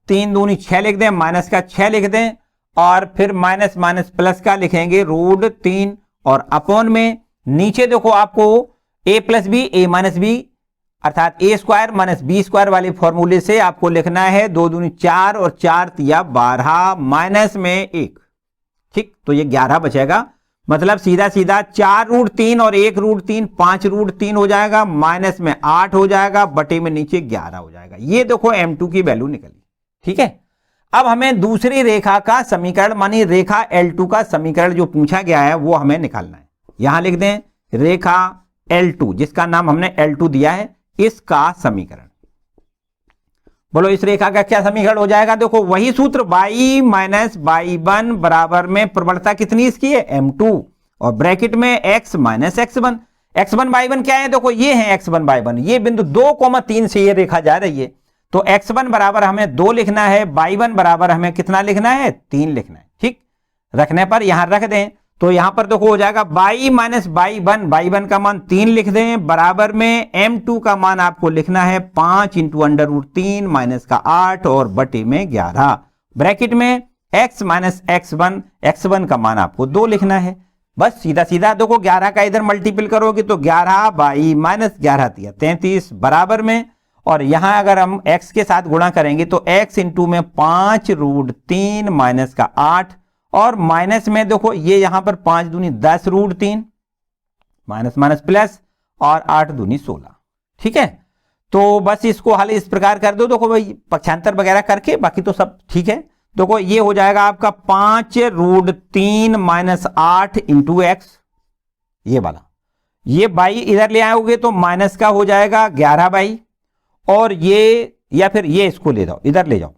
3 दूनी 6 लिख दें, माइनस का 6 लिख दें और फिर माइनस माइनस प्लस का लिखेंगे √3 और अपॉन में नीचे देखो आपको a plus B a minus B अर्थात a square minus B square वाले फॉर्मूले से आपको लिखना है 2 दूनी 4 और 4 तिया 12 माइनस में 1। ठीक, तो ये 11 बचेगा, मतलब सीधा सीधा 4 √3 और 1 √3 5 √3 हो जाएगा, माइनस में 8 हो जाएगा, बटे में नीचे 11 हो जाएगा। ये देखो M2 की वैल्यू निकली। ठीक है, अब हमें दूसरी रेखा का समीकरण मानी रेखा L2 का समीकरण जो पूछा गया है वो हमें निकालना है। यहां लिख दें रेखा L2 जिसका नाम हमने L2 दिया है, इसका समीकरण। बोलो इस रेखा का क्या समीकरण हो जाएगा, देखो वही सूत्र y माइनस y1 बराबर में प्रवणता कितनी इसकी है M2 और ब्रैकेट में x minus x1। x1 y1 क्या है, देखो ये है x1 y1, ये बिंदु 2,3 से ये रेखा जा रही है, तो x1 बराबर हमें 2 लिखना है, y1 बराबर हमें कितना लिखना है 3 लिखना है। ठीक, रखने पर यहां रख दें तो यहां पर देखो हो जाएगा y माइनस y1 का मान 3 लिख दें बराबर में M2 का मान आपको लिखना है 5 इंटू √3 माइनस का 8 और बटे में 11 ब्रैकेट में x माइनस x1 का मान आपको 2 लिखना है। बस सीधा सीधा देखो 11 का इधर मल्टीपल करोगे तो 11 y माइनस 11 तिया 33 बराबर में, और यहां अगर हम x के साथ गुणा करेंगे तो x इंटू में 5 √3 माइनस का 8 और माइनस में देखो ये यहां पर 5 दूनी 10 √3 माइनस माइनस प्लस और 8 दूनी 16। ठीक है, तो बस इसको हल इस प्रकार कर दो, देखो भाई पक्षांतर वगैरह करके, बाकी तो सब ठीक है। देखो ये हो जाएगा आपका 5 √3 माइनस 8 इंटू एक्स, ये वाला, ये बाई इधर ले आओगे तो माइनस का हो जाएगा 11 बाई, और ये या फिर ये इसको ले जाओ, इधर ले जाओ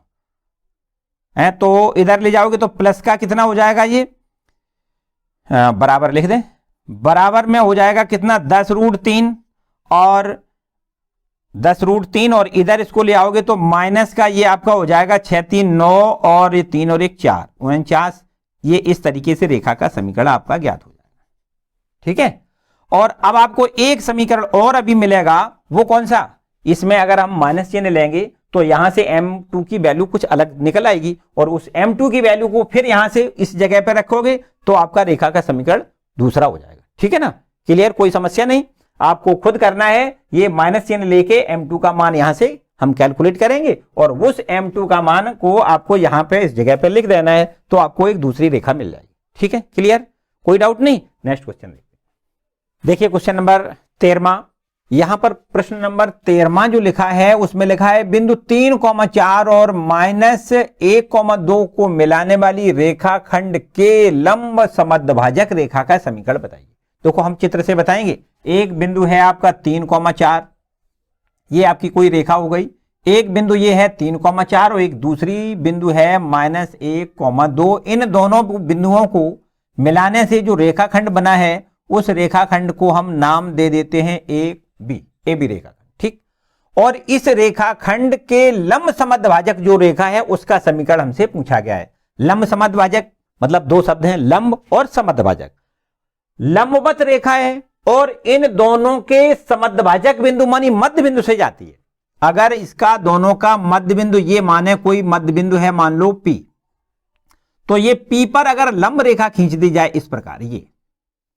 है, तो इधर ले जाओगे तो प्लस का कितना हो जाएगा, ये बराबर लिख दें, बराबर में हो जाएगा कितना 10 √3 और 10 √3 और इधर इसको ले आओगे तो माइनस का ये आपका हो जाएगा 6 3 9 और ये 3 और 1 4 49। ये इस तरीके से रेखा का समीकरण आपका ज्ञात हो जाएगा। ठीक है, और अब आपको एक समीकरण और अभी मिलेगा, वो कौन सा, इसमें अगर हम माइनस चिन्ह लेंगे तो यहां से M2 की वैल्यू कुछ अलग निकल आएगी और उस M2 की वैल्यू को फिर यहां से इस जगह पर रखोगे तो आपका रेखा का समीकरण दूसरा हो जाएगा। ठीक है ना, क्लियर, कोई समस्या नहीं, आपको खुद करना है, ये माइनस चिन्ह लेके M2 का मान यहां से हम कैलकुलेट करेंगे और उस M2 का मान को आपको यहां पे इस जगह पे लिख देना है, तो आपको एक दूसरी रेखा मिल जाएगी। ठीक है, क्लियर, कोई डाउट नहीं। नेक्स्ट क्वेश्चन देखिए, क्वेश्चन नंबर 13। यहां पर प्रश्न नंबर 13 जो लिखा है उसमें लिखा है बिंदु 3,4 और -1,2 को मिलाने वाली रेखाखंड के लंब समद्विभाजक रेखा का समीकरण बताइए। देखो हम चित्र से बताएंगे, एक बिंदु है आपका 3,4, ये आपकी कोई रेखा हो गई, एक बिंदु ये है 3,4 और एक दूसरी बिंदु है -1,2। इन दोनों बिंदुओं को मिलाने से जो रेखाखंड बना है उस रेखाखंड को हम नाम दे देते हैं ए बी रेखाखंड। ठीक, और इस रेखाखंड के लंब समद्विभाजक जो रेखा है उसका समीकरण हमसे पूछा गया है। लंब समद्विभाजक मतलब दो शब्द हैं, लंब और समद्विभाजक। लंबवत रेखा है और इन दोनों के समद्विभाजक बिंदु मानी मध्य बिंदु से जाती है। अगर इसका दोनों का मध्य बिंदु, ये माने कोई मध्य बिंदु है मान लो P, तो ये P पर अगर लंब रेखा खींच दी जाए इस प्रकार, ये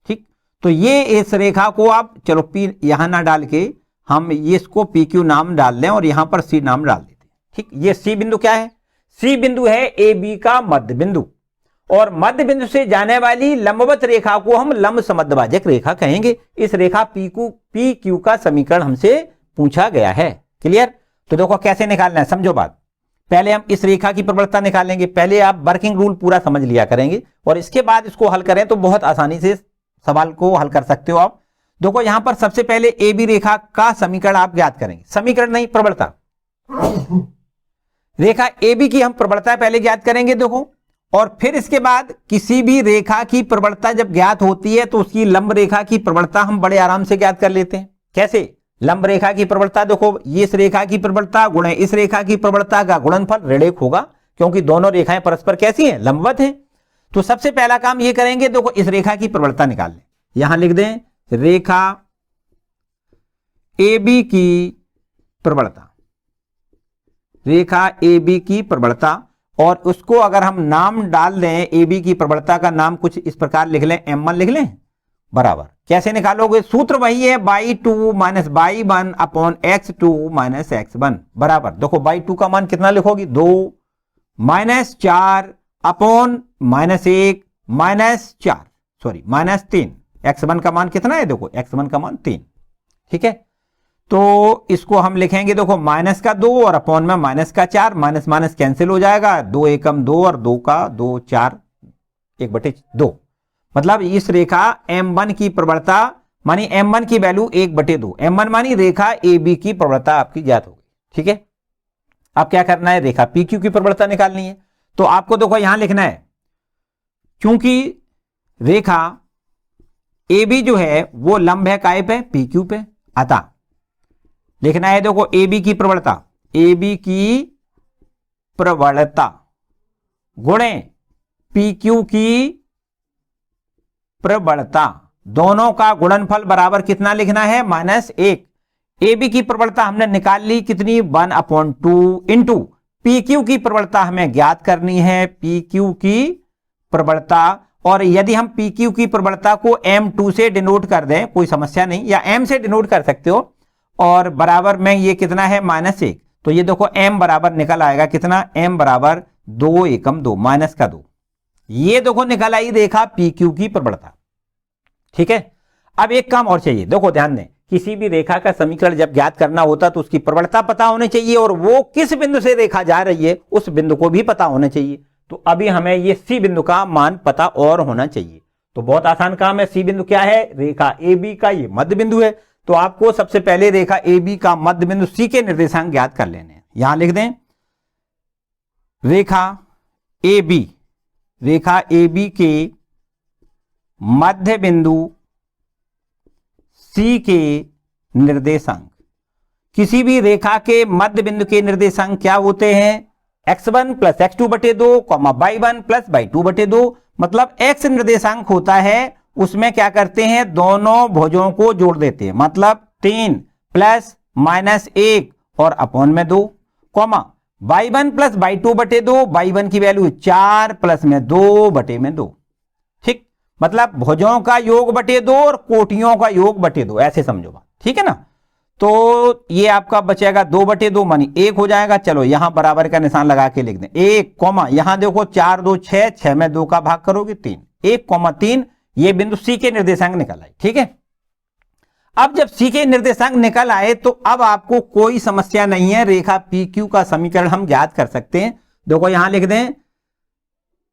ठीक, तो ये इस रेखा को आप चलो P यहां ना डाल के हम इसको पी क्यू नाम डाल दें और यहां पर सी नाम डाल देते हैं। ठीक, ये सी बिंदु क्या है? सी बिंदु है ए बी का मध्य बिंदु, और मध्य बिंदु से जाने वाली लंबवत रेखा को हम लंब समद्विभाजक रेखा कहेंगे। इस रेखा पी क्यू का समीकरण हमसे पूछा गया है। क्लियर? तो देखो कैसे निकालना है, समझो बात। पहले हम इस रेखा की प्रवणता निकालेंगे। पहले आप वर्किंग रूल पूरा समझ लिया करेंगे और इसके बाद इसको हल करें तो बहुत आसानी से सवाल को हल कर सकते हो आप। देखो यहां पर सबसे पहले ए बी रेखा का समीकरण आप ज्ञात करेंगे। समीकरण नहीं, प्रवणता। रेखा ए बी की हम प्रवणता पहले ज्ञात करेंगे देखो, और फिर इसके बाद किसी भी रेखा की प्रवणता जब ज्ञात होती है तो उसकी लंब रेखा की प्रवणता हम बड़े आराम से ज्ञात कर लेते हैं। कैसे? लंब रेखा की प्रवणता देखो, ये इस रेखा की प्रवणता गुणे इस रेखा की प्रवणता का गुणनफल ऋणिक होगा, क्योंकि दोनों रेखाएं परस्पर कैसी हैं? लंबवत हैं। तो सबसे पहला काम ये करेंगे, देखो इस रेखा की प्रवणता निकाल लें। यहां लिख दें रेखा ए बी की प्रवणता, रेखा ए बी की प्रवणता, और उसको अगर हम नाम डाल दें, ए बी की प्रवणता का नाम कुछ इस प्रकार लिख लें, M1 लिख लें, बराबर। कैसे निकालोगे? सूत्र वही है, y2 minus y1 upon x2 minus x1 बराबर। देखो y2 का मान कितना लिखोगी? 2 minus 4 upon minus 1 minus 4 sorry minus 3। x1 का मान कितना है? देखो x1 का मान 3। ठीक है, तो इसको हम लिखेंगे देखो माइनस का 2 और अपॉन में माइनस का 4, माइनस माइनस कैंसिल हो जाएगा, 2 एकम 2 और 2 का 2 4 1/2। मतलब इस रेखा M1 की प्रवणता मानी M1 की वैल्यू 1/2। M1 मानी रेखा AB की प्रवणता आपकी ज्ञात होगी। ठीक है, अब क्या करना है? रेखा PQ की प्रवणता निकालनी है। तो आपको देखो यहां लिखना है, क्योंकि रेखा AB जो है वो लंब है काय पे? PQ पे। अतः लिखना है देखो AB की प्रवणता, AB की प्रवणता गुणे PQ की प्रवणता, दोनों का गुणनफल बराबर कितना लिखना है? -1। ए बी की प्रवणता हमने निकाल ली कितनी? 1/2 इंटू पी क्यू की प्रवणता हमें ज्ञात करनी है, पी क्यू की प्रवणता। और यदि हम पी क्यू की प्रवणता को M2 से डिनोट कर दें, कोई समस्या नहीं, या M से डिनोट कर सकते हो, और बराबर में ये कितना है? -1। तो ये देखो M बराबर निकल आएगा कितना? M बराबर 2 एकम 2 माइनस का 2। ये देखो निकल आई रेखा पी क्यू की प्रवणता। ठीक है, अब एक काम और चाहिए, देखो ध्यान दें, किसी भी रेखा का समीकरण जब ज्ञात करना होता तो उसकी प्रवणता पता होनी चाहिए, और वो किस बिंदु से रेखा जा रही है उस बिंदु को भी पता होना चाहिए। तो अभी हमें ये सी बिंदु का मान पता और होना चाहिए। तो बहुत आसान काम है। सी बिंदु क्या है? रेखा ए बी का ये मध्य बिंदु है। तो आपको सबसे पहले रेखा ए बी का मध्य बिंदु सी के निर्देशांक ज्ञात कर लेने हैं। यहां लिख दें रेखा A B, Rekha A B के मध्य बिंदु सी के निर्देशांक। किसी भी रेखा के मध्य बिंदु के निर्देशांक क्या होते हैं? x1 plus x2/2 y1 plus y2/2। मतलब x निर्देशांक होता है, उसमें क्या करते हैं? दोनों भुजों को जोड़ देते हैं, मतलब 3 प्लस -1 और अपॉन में 2, y1 प्लस y2/2, y1 की वैल्यू 4 प्लस में 2/2। ठीक, मतलब भुजों का योग बटे 2 और कोटियों का योग बटे 2, ऐसे समझो बात। ठीक है ना? तो ये आपका बचेगा 2/2 मानी 1 हो जाएगा। चलो यहां बराबर का निशान लगा के लिख दें 1, यहां देखो 4 2 6, 6 में 2 का भाग करोगे 3, 1,3। ये बिंदु सी के निर्देशांक निकल आए। ठीक है, अब जब सी के निर्देशांक निकल आए तो अब आपको कोई समस्या नहीं है, रेखा पी क्यू का समीकरण हम ज्ञात कर सकते हैं। देखो यहां लिख दें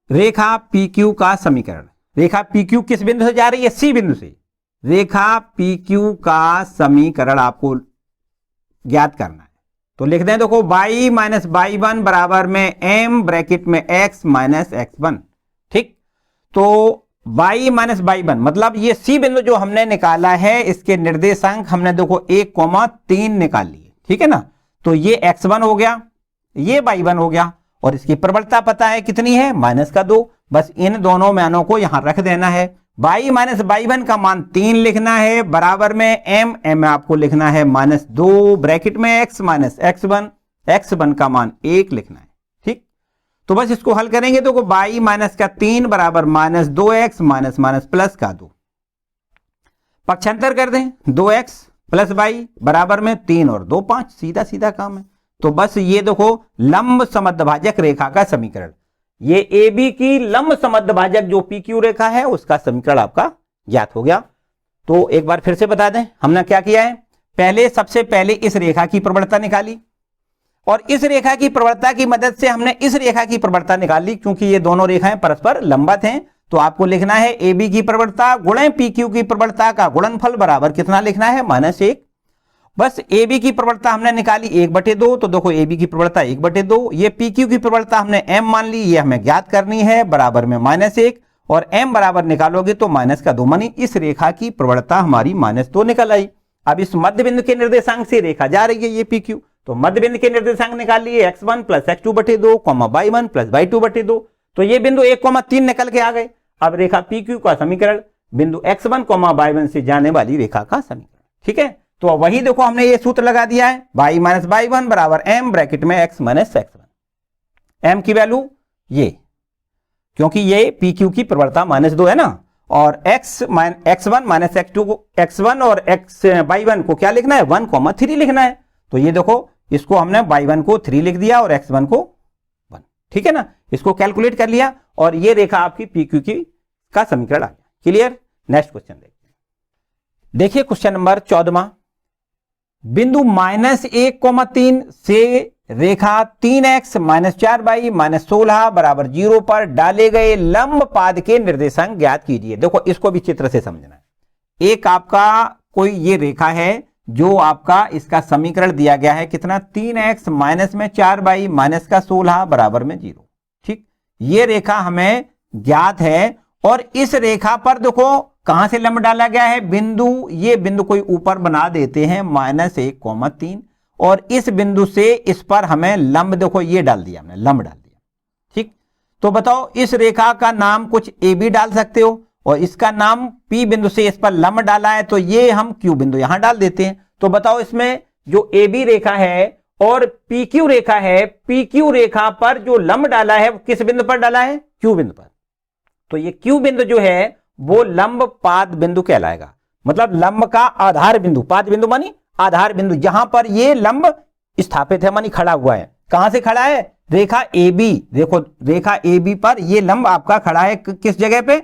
रेखा पी क्यू का समीकरण। रेखा पी क्यू किस बिंदु से जा रही है? सी बिंदु से। रेखा पी क्यू का समीकरण आपको ज्ञात करना है। तो लिख दें देखो y माइनस y1 बराबर में m ब्रैकेट में x माइनस x1। ठीक, तो y माइनस y1 मतलब ये सी बिंदु जो हमने निकाला है, इसके निर्देशांक हमने देखो 1,3 निकाल लिए। ठीक है ना? तो ये x1 हो गया, ये y1 हो गया, और इसकी प्रबलता पता है कितनी है? -2। बस इन दोनों मानों को यहां रख देना है। y माइनस y1 का मान 3 लिखना है, बराबर में m आपको लिखना है -2 ब्रैकेट में x माइनस x1 का मान 1 लिखना है। ठीक, तो बस इसको हल करेंगे तो y माइनस का 3 बराबर -2x माइनस प्लस का 2, पक्षांतर कर दें 2x प्लस बाई बराबर में 3 और 2 5, सीधा सीधा काम है। तो बस ये देखो लंब समद्विभाजक रेखा का समीकरण, ये ए बी की लंब समद्विभाजक जो पी क्यू रेखा है उसका समीकरण आपका ज्ञात हो गया। तो एक बार फिर से बता दें हमने क्या किया है, पहले सबसे पहले इस रेखा की प्रवणता निकाली और इस रेखा की प्रवणता की मदद से हमने इस रेखा की प्रवणता निकाल ली, क्योंकि ये दोनों रेखाएं परस्पर लंबवत हैं। तो आपको लिखना है ए बी की प्रवणता गुणे पी क्यू की प्रवणता का गुणनफल बराबर कितना लिखना है, -1। बस ए बी की प्रवणता हमने निकाली 1/2, तो देखो ए बी की प्रवणता 1/2, ये पी क्यू की प्रवणता हमने m मान ली, ये हमें ज्ञात करनी है, बराबर में -1 और m बराबर निकालोगे तो -2, मानी इस रेखा की प्रवणता हमारी -2 निकल आई। अब इस मध्य बिंदु के निर्देशांक से रेखा जा रही है ये पी क्यू, तो मध्य बिंदु के निर्देशांक निकाल लिए x1 + x2/2, y1 + y2/2, तो ये बिंदु 1,3 निकल के आ गए। अब रेखा पी क्यू का समीकरण बिंदु x1, y1 से जाने वाली रेखा का समीकरण, ठीक है। तो वही देखो हमने ये सूत्र लगा दिया है, y - y1 बराबर m ब्रैकेट में x - x1, m की वैल्यू ये, क्योंकि ये पी क्यू की प्रवणता -2 है ना, और x1 - x2 को x1 और y1 को क्या लिखना है, 1,3 लिखना है। तो ये देखो इसको हमने y1 को 3 लिख दिया और x1 को 1, ठीक है ना, इसको कैलकुलेट कर लिया और ये रेखा आपकी पी क्यू की का समीकरण आ गया। क्लियर। नेक्स्ट क्वेश्चन देखते हैं। देखिए क्वेश्चन नंबर 14, बिंदु -1,3 से रेखा 3x - 4y - 16 बराबर 0 पर डाले गए लंब पाद के निर्देशांक ज्ञात कीजिए। देखो इसको भी चित्र से समझना है। एक आपका कोई ये रेखा है जो आपका इसका समीकरण दिया गया है कितना, 3x माइनस में 4y माइनस का 16 बराबर में 0, ठीक। ये रेखा हमें ज्ञात है और इस रेखा पर देखो कहां से लंब डाला गया है, बिंदु, ये बिंदु कोई ऊपर बना देते हैं -1,3 और इस बिंदु से इस पर हमें लंब, देखो ये डाल दिया हमने, लंब डाल दिया, ठीक। तो बताओ इस रेखा का नाम कुछ ए बी डाल सकते हो और इसका नाम पी बिंदु से इस पर लंब डाला है तो ये हम क्यू बिंदु यहां डाल देते हैं। तो बताओ इसमें जो ए बी रेखा है और पी क्यू रेखा है, पी क्यू रेखा पर जो लंब डाला है वो किस बिंदु पर डाला है, क्यू बिंदु पर। तो ये क्यू बिंदु जो है वो लंब पाद बिंदु कहलाएगा, मतलब लंब का आधार बिंदु, पाद बिंदु मानी आधार बिंदु, जहां पर ये लंब स्थापित है, मानी खड़ा हुआ है। कहां से खड़ा है, रेखा ए बी, देखो रेखा ए बी पर ये लंब आपका खड़ा है किस जगह पे,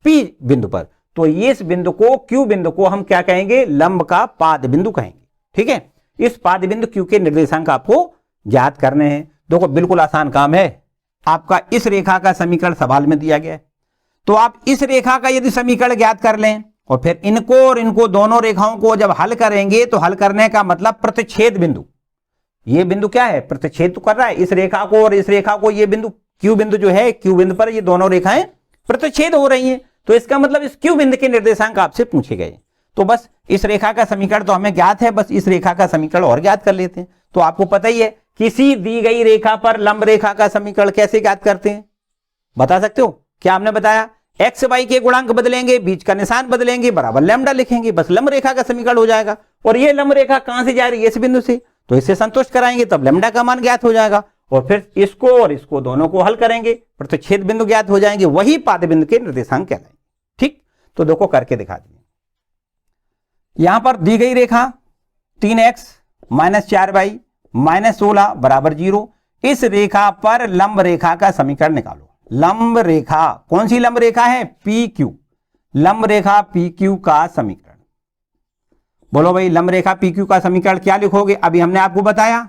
पी बिंदु पर। तो ये इस बिंदु को, क्यू बिंदु को हम क्या कहेंगे, लंब का पाद बिंदु कहेंगे, ठीक है। इस पाद बिंदु क्यू के निर्देशांक आपको ज्ञात करने हैं। देखो बिल्कुल आसान काम है, आपका इस रेखा का समीकरण सवाल में दिया गया है, तो आप इस रेखा का यदि समीकरण ज्ञात कर लें और फिर इनको और इनको दोनों रेखाओं को जब हल करेंगे तो हल करने का मतलब प्रतिच्छेद बिंदु, ये बिंदु क्या है, प्रतिच्छेद तो कर रहा है इस रेखा को और इस रेखा को, ये बिंदु क्यू बिंदु जो है, क्यू बिंदु पर ये दोनों रेखाएं प्रतिच्छेद हो रही हैं, तो इसका मतलब इस क्यू बिंदु के निर्देशांक आपसे पूछे गए। तो बस इस रेखा का समीकरण तो हमें ज्ञात है, बस इस रेखा का समीकरण और ज्ञात कर लेते हैं। तो आपको पता ही है किसी दी गई रेखा पर लंब रेखा का समीकरण कैसे ज्ञात करते हैं, बता सकते हो, क्या हमने बताया, एक्स वाई के गुणांक बदलेंगे, बीच का निशान बदलेंगे, बराबर लैम्डा लिखेंगे, बस लंब रेखा का समीकरण हो जाएगा। और ये लंब रेखा कहां से जा रही है, इस बिंदु से, तो इससे संतुष्ट कराएंगे तब लैम्डा का मान ज्ञात हो जाएगा और फिर इसको और इसको दोनों को हल करेंगे, प्रतिच्छेद बिंदु ज्ञात हो जाएंगे, वही पाद बिंदु के निर्देशांक कहलाएंगे, ठीक। तो देखो करके दिखा दिए, यहां पर दी गई रेखा 3x - 4y - 16 बराबर 0, इस रेखा पर लंब रेखा का समीकरण निकालो। लंब रेखा, कौन सी लंब रेखा है, पी क्यू, लंब रेखा पी क्यू का समीकरण, बोलो भाई लंब रेखा पी क्यू का समीकरण क्या लिखोगे। अभी हमने आपको बताया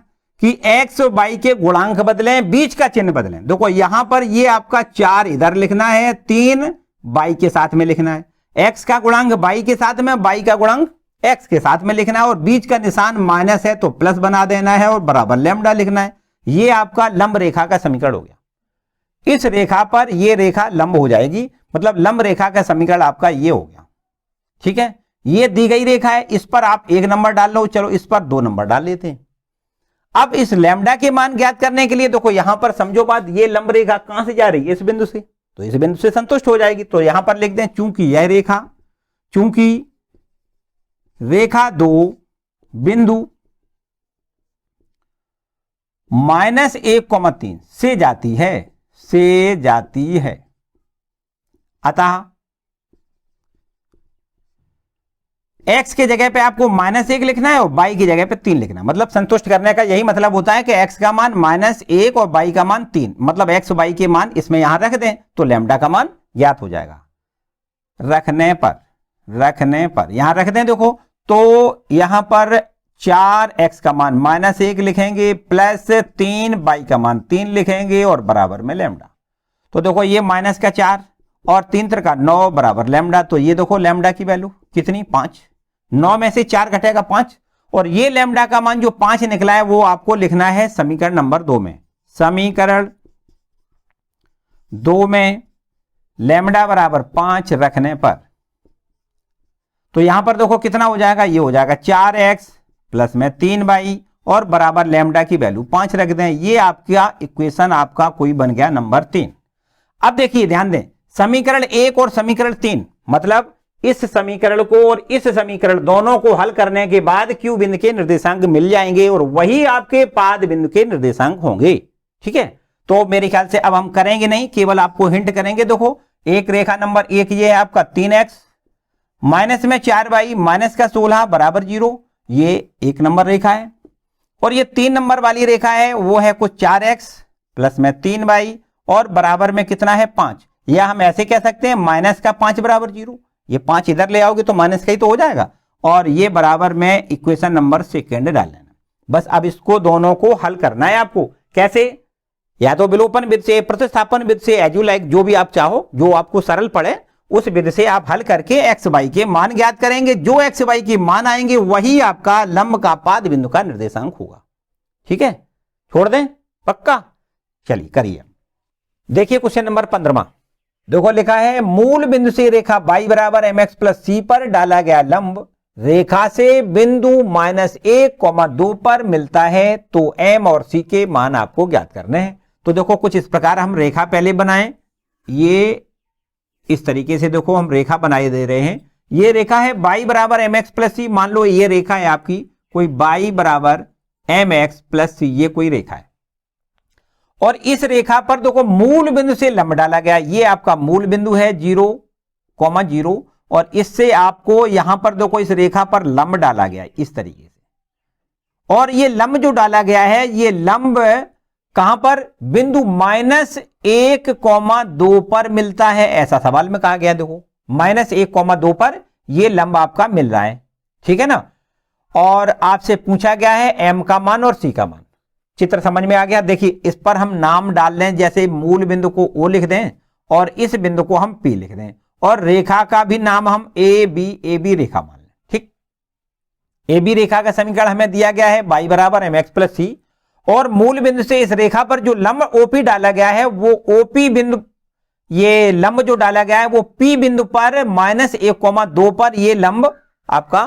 कि एक्स और वाई के गुणांक बदलें, बीच का चिन्ह बदलें। देखो यहां पर ये आपका 4 इधर लिखना है, 3 वाई के साथ में लिखना है, एक्स का गुणांक वाई के साथ में, वाई का गुणांक एक्स के साथ में लिखना है और बीच का निशान माइनस है तो प्लस बना देना है और बराबर लैम्डा लिखना है। ये आपका लंब रेखा का समीकरण हो गया। इस रेखा पर ये रेखा लंब हो जाएगी, मतलब लंब रेखा का समीकरण आपका ये हो गया, ठीक है। ये दी गई रेखा है, इस पर आप 1 नंबर डाल लो, चलो इस पर 2 नंबर डाल लेते हैं। अब इस लैम्डा के मान ज्ञात करने के लिए देखो यहां पर समझो बात, ये लंब रेखा कहां से जा रही है, इस बिंदु से, तो इस बिंदु से संतुष्ट हो जाएगी। तो यहां पर लिख दें चूंकि यह रेखा, चूंकि रेखा 2 बिंदु -1,3 से जाती है, अतः x के जगह पे आपको -1 लिखना है और y की जगह पे 3 लिखना है। मतलब संतुष्ट करने का यही मतलब होता है कि x का मान -1 और y का मान 3, मतलब x y के मान इसमें यहां रख दें तो लैम्डा का मान ज्ञात हो जाएगा। रखने पर यहां रख दें, देखो तो यहां पर 4x का मान -1 लिखेंगे प्लस 3y का मान 3 लिखेंगे और बराबर में लैम्डा। तो देखो ये -4 और 3 का 9 बराबर लैम्डा। तो ये देखो लैम्डा की वैल्यू कितनी 5, 9 में से 4 घटेगा 5 और ये लैम्डा का मान जो 5 निकला है वो आपको लिखना है समीकरण नंबर 2 में। समीकरण 2 में लैम्डा बराबर 5 रखने पर तो यहां पर देखो कितना हो जाएगा, ये हो जाएगा 4x प्लस में 3y और बराबर लैम्डा की वैल्यू 5 रख दें। ये आपका इक्वेशन आपका कोई बन गया नंबर 3। अब देखिए ध्यान दें, समीकरण 1 और समीकरण 3 मतलब इस समीकरण को और इस समीकरण दोनों को हल करने के बाद क्यू बिंदु के निर्देशांक मिल जाएंगे और वही आपके पाद बिंदु के निर्देशांक होंगे। ठीक है, तो मेरे ख्याल से अब हम करेंगे नहीं, केवल आपको हिंट करेंगे। देखो एक रेखा नंबर 1 ये है आपका 3x माइनस में 4y माइनस का 16 बराबर 0, ये 1 नंबर रेखा है। और ये 3 नंबर वाली रेखा है वो है कुछ 4x प्लस में 3y और बराबर में कितना है 5, या हम ऐसे कह सकते हैं माइनस का 5 बराबर 0। ये 5 इधर ले आओगे तो माइनस का ही तो हो जाएगा और ये बराबर में इक्वेशन नंबर 2 डाल लेना। बस अब इसको दोनों को हल करना है आपको। कैसे? या तो विलोपन विधि से, प्रतिस्थापन विधि से, एज यू लाइक, जो भी आप चाहो, जो आपको सरल पड़े उस विधि से आप हल करके एक्स वाई के मान ज्ञात करेंगे। जो एक्स वाई के मान आएंगे वही आपका लंब का पाद बिंदु का निर्देशांक होगा। ठीक है, छोड़ दें पक्का? चलिए करिए। देखिए क्वेश्चन नंबर 15, देखो लिखा है मूल बिंदु से रेखा y बराबर mx प्लस सी पर डाला गया लंब रेखा से बिंदु -1,2 पर मिलता है, तो m और c के मान आपको ज्ञात करने हैं। तो देखो कुछ इस प्रकार हम रेखा पहले बनाएं, ये इस तरीके से देखो हम रेखा बनाए दे रहे हैं। ये रेखा है y बराबर mx प्लस सी, मान लो ये रेखा है आपकी कोई y बराबर mx प्लस सी, ये कोई रेखा है और इस रेखा पर देखो मूल बिंदु से लंब डाला गया, ये आपका मूल बिंदु है 0,0 और इससे आपको यहां पर देखो इस रेखा पर लंब डाला गया इस तरीके से। और ये लंब जो डाला गया है ये लंब कहां पर? बिंदु -1,2 पर मिलता है, ऐसा सवाल में कहा गया। देखो -1,2 पर ये लंब आपका मिल रहा है, ठीक है ना। और आपसे पूछा गया है m का मान और c का मान। चित्र समझ में आ गया? देखिए इस पर हम नाम डाल लें, जैसे मूल बिंदु को O लिख दें और इस बिंदु को हम P लिख दें और रेखा का भी नाम हम AB रेखा मान लें। ठीक, AB रेखा का समीकरण हमें दिया गया है y बराबर mx प्लस सी और मूल बिंदु से इस रेखा पर जो लंब OP डाला गया है वो OP बिंदु, ये लंब जो डाला गया है वो P बिंदु पर -1,2 पर ये लंब आपका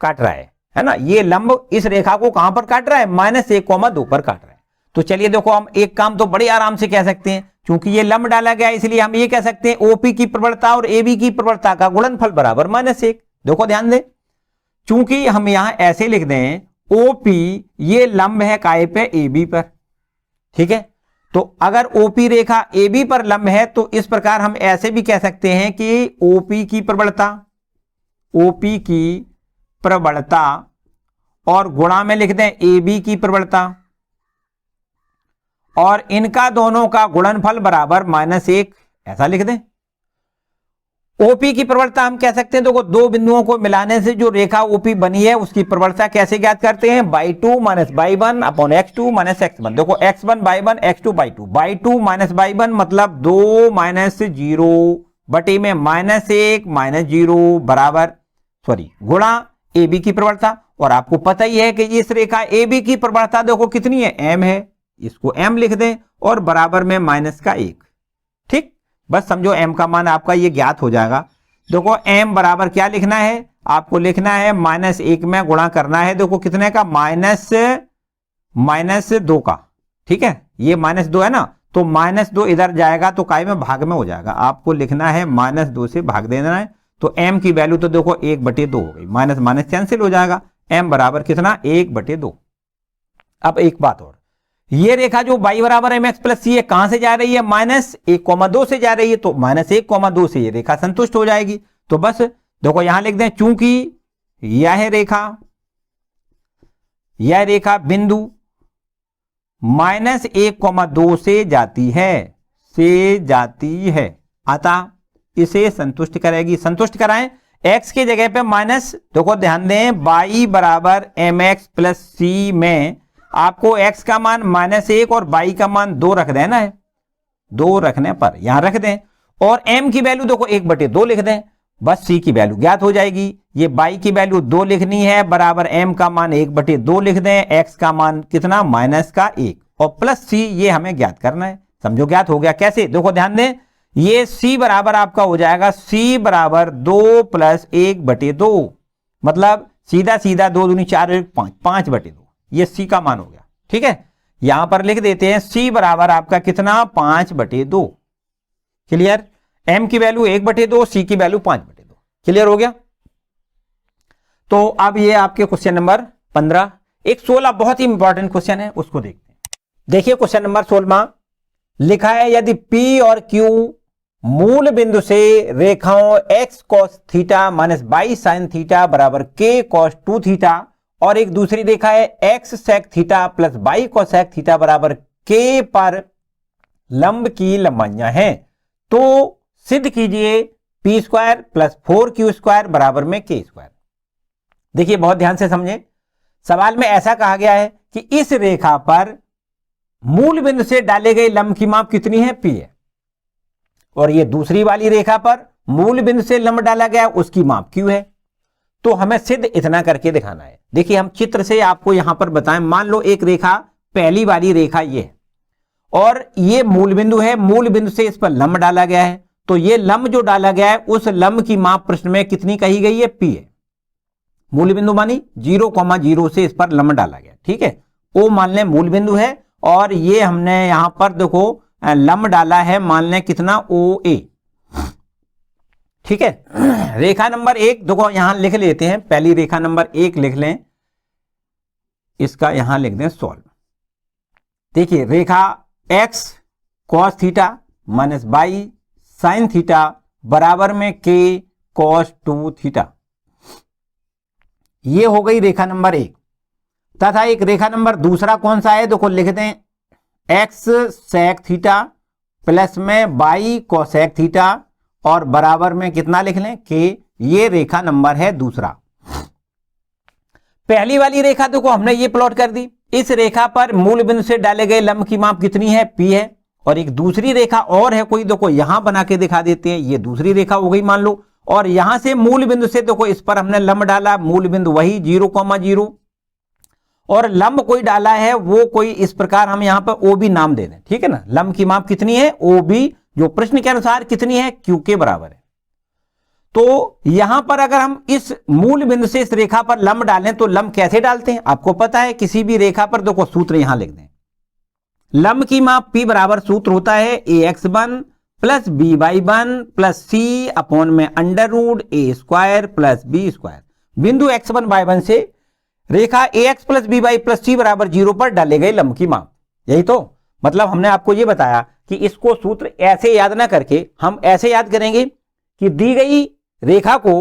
काट रहा है ना। ये लंब इस रेखा को कहां पर काट रहा है? -1,2 पर काट रहा है। तो चलिए देखो हम एक काम तो बड़े आराम से कह सकते हैं, क्योंकि ये लंब डाला गया है इसलिए हम ये कह सकते हैं OP की प्रवणता और AB की प्रवणता का गुणनफल बराबर -1। देखो ध्यान दें, चूंकि हम यहां ऐसे लिख दें OP ये लंब है काय पे? AB पर। ठीक है, तो अगर OP रेखा AB पर लंब है तो इस प्रकार हम ऐसे भी कह सकते हैं कि OP की प्रवणता और गुणा में लिख दें AB की प्रवणता और इनका दोनों का गुणनफल बराबर -1, ऐसा लिख दें। OP की प्रवणता हम कह सकते हैं, देखो दो बिंदुओं को मिलाने से जो रेखा OP बनी है उसकी प्रवणता कैसे ज्ञात करते हैं? y2 - y1 upon x2 - x1। देखो x1 y1 x2 y2, y2 - y1 मतलब 2 - 0 बटे में -1 - 0 बराबर गुणा AB की प्रवणता। और आपको पता ही है कि इस रेखा AB की प्रवणता देखो कितनी है? m है, इसको m लिख दें और बराबर में -1। ठीक, बस समझो m का मान आपका ये ज्ञात हो जाएगा। देखो m बराबर क्या लिखना है? आपको लिखना है -1 में गुणा करना है, देखो कितने का? -2 का। ठीक है, ये -2 है ना, तो -2 इधर जाएगा तो काय में? भाग में हो जाएगा। आपको लिखना है -2 से भाग देना है, तो m की वैल्यू तो देखो 1/2 हो गई, माइनस माइनस कैंसिल हो जाएगा, m बराबर कितना? 1/2। अब एक बात और, ये रेखा जो y बराबर mx प्लस सी है कहां से जा रही है? -1,2 से जा रही है, तो -1,2 से ये रेखा संतुष्ट हो जाएगी। तो बस देखो यहां लिख दें, चूंकि यह रेखा बिंदु -1,2 से जाती है अतः इसे संतुष्ट करेगी। संतुष्ट कराएं, x के जगह पे माइनस, देखो ध्यान दें, y बराबर mx प्लस सी में आपको x का मान -1 और y का मान 2 रख देना है। 2 रखने पर यहां रख दें और m की वैल्यू देखो 1/2 लिख दें, बस c की वैल्यू ज्ञात हो जाएगी। ये y की वैल्यू 2 लिखनी है, बराबर m का मान 1/2 लिख दें, x का मान कितना -1 और प्लस c ये हमें ज्ञात करना है। समझो ज्ञात हो गया कैसे, देखो ध्यान दें, ये c बराबर आपका हो जाएगा c बराबर 2 + 1/2, मतलब सीधा 2 दूनी 4 5 5/2, ये c का मान हो गया। ठीक है, यहां पर लिख देते हैं c बराबर आपका कितना 5/2। क्लियर, m की वैल्यू 1/2, c की वैल्यू 5/2। क्लियर हो गया। तो अब ये आपके क्वेश्चन नंबर 15। एक 16 बहुत ही इंपॉर्टेंट क्वेश्चन है, उसको देखते हैं। देखिए क्वेश्चन नंबर 16 लिखा है, यदि p और q मूल बिंदु से रेखाओं x cos theta minus y sin theta बराबर k cos 2 थीटा और एक दूसरी रेखा है x sec theta plus y cosec theta बराबर k पर लंब की लंबाइयां हैं, तो सिद्ध कीजिए p square plus 4q square बराबर में k स्क्वायर। देखिए बहुत ध्यान से समझें, सवाल में ऐसा कहा गया है कि इस रेखा पर मूल बिंदु से डाले गए लंब की माप कितनी है, p है, और ये दूसरी वाली रेखा पर मूल बिंदु से लंब डाला गया उसकी माप q है। तो हमें सिद्ध इतना करके दिखाना है। देखिए हम चित्र से आपको यहां पर बताएं, मान लो एक रेखा, पहली वाली रेखा ये है और ये मूल बिंदु है, मूल बिंदु से इस पर लंब डाला गया है, तो ये लंब जो डाला गया है उस लंब की माप प्रश्न में कितनी कही गई है, p है। मूल बिंदु मानी 0,0 से इस पर लंब डाला गया, ठीक है, o मान लें मूल बिंदु है और ये हमने यहां पर देखो लंब डाला है, मान लें कितना OA। ठीक है, रेखा नंबर 1 देखो यहां लिख लेते हैं, पहली रेखा नंबर 1 लिख लें, इसका यहां लिख दें सॉल्व। देखिए रेखा x cos theta minus y sin theta बराबर में k cos 2 थीटा, ये हो गई रेखा नंबर 1। तथा एक रेखा नंबर दूसरा कौन सा है, देखो लिख दें x sec थीटा प्लस में y cosec थीटा और बराबर में कितना लिख लें k, ये रेखा नंबर है दूसरा। पहली वाली रेखा देखो हमने ये प्लॉट कर दी, इस रेखा पर मूल बिंदु से डाले गए लंब की माप कितनी है, p है, और एक दूसरी रेखा और है कोई, देखो यहां बना के दिखा देते हैं, ये दूसरी रेखा हो गई मान लो, और यहां से मूल बिंदु से देखो इस पर हमने लंब डाला, मूल बिंदु वही 0,0 और लंब कोई डाला है वो कोई इस प्रकार हम यहां पर OB नाम दे दें, ठीक है ना। लंब की माप कितनी है OB, जो प्रश्न के अनुसार कितनी है Q के बराबर है। तो यहां पर अगर हम इस मूल बिंदु से इस रेखा पर लंब डालें तो लंब कैसे डालते हैं आपको पता है, किसी भी रेखा पर देखो सूत्र यहां लिख दें, लंब की माप P बराबर सूत्र होता है AX1 plus BY1 plus C upon में √A² प्लस B²। बिंदु X1 Y1 से रेखा AX plus BY plus C बराबर 0 पर डाले गए लंब की माप, यही तो मतलब हमने आपको ये बताया कि इसको सूत्र ऐसे याद ना करके हम ऐसे याद करेंगे कि दी गई रेखा को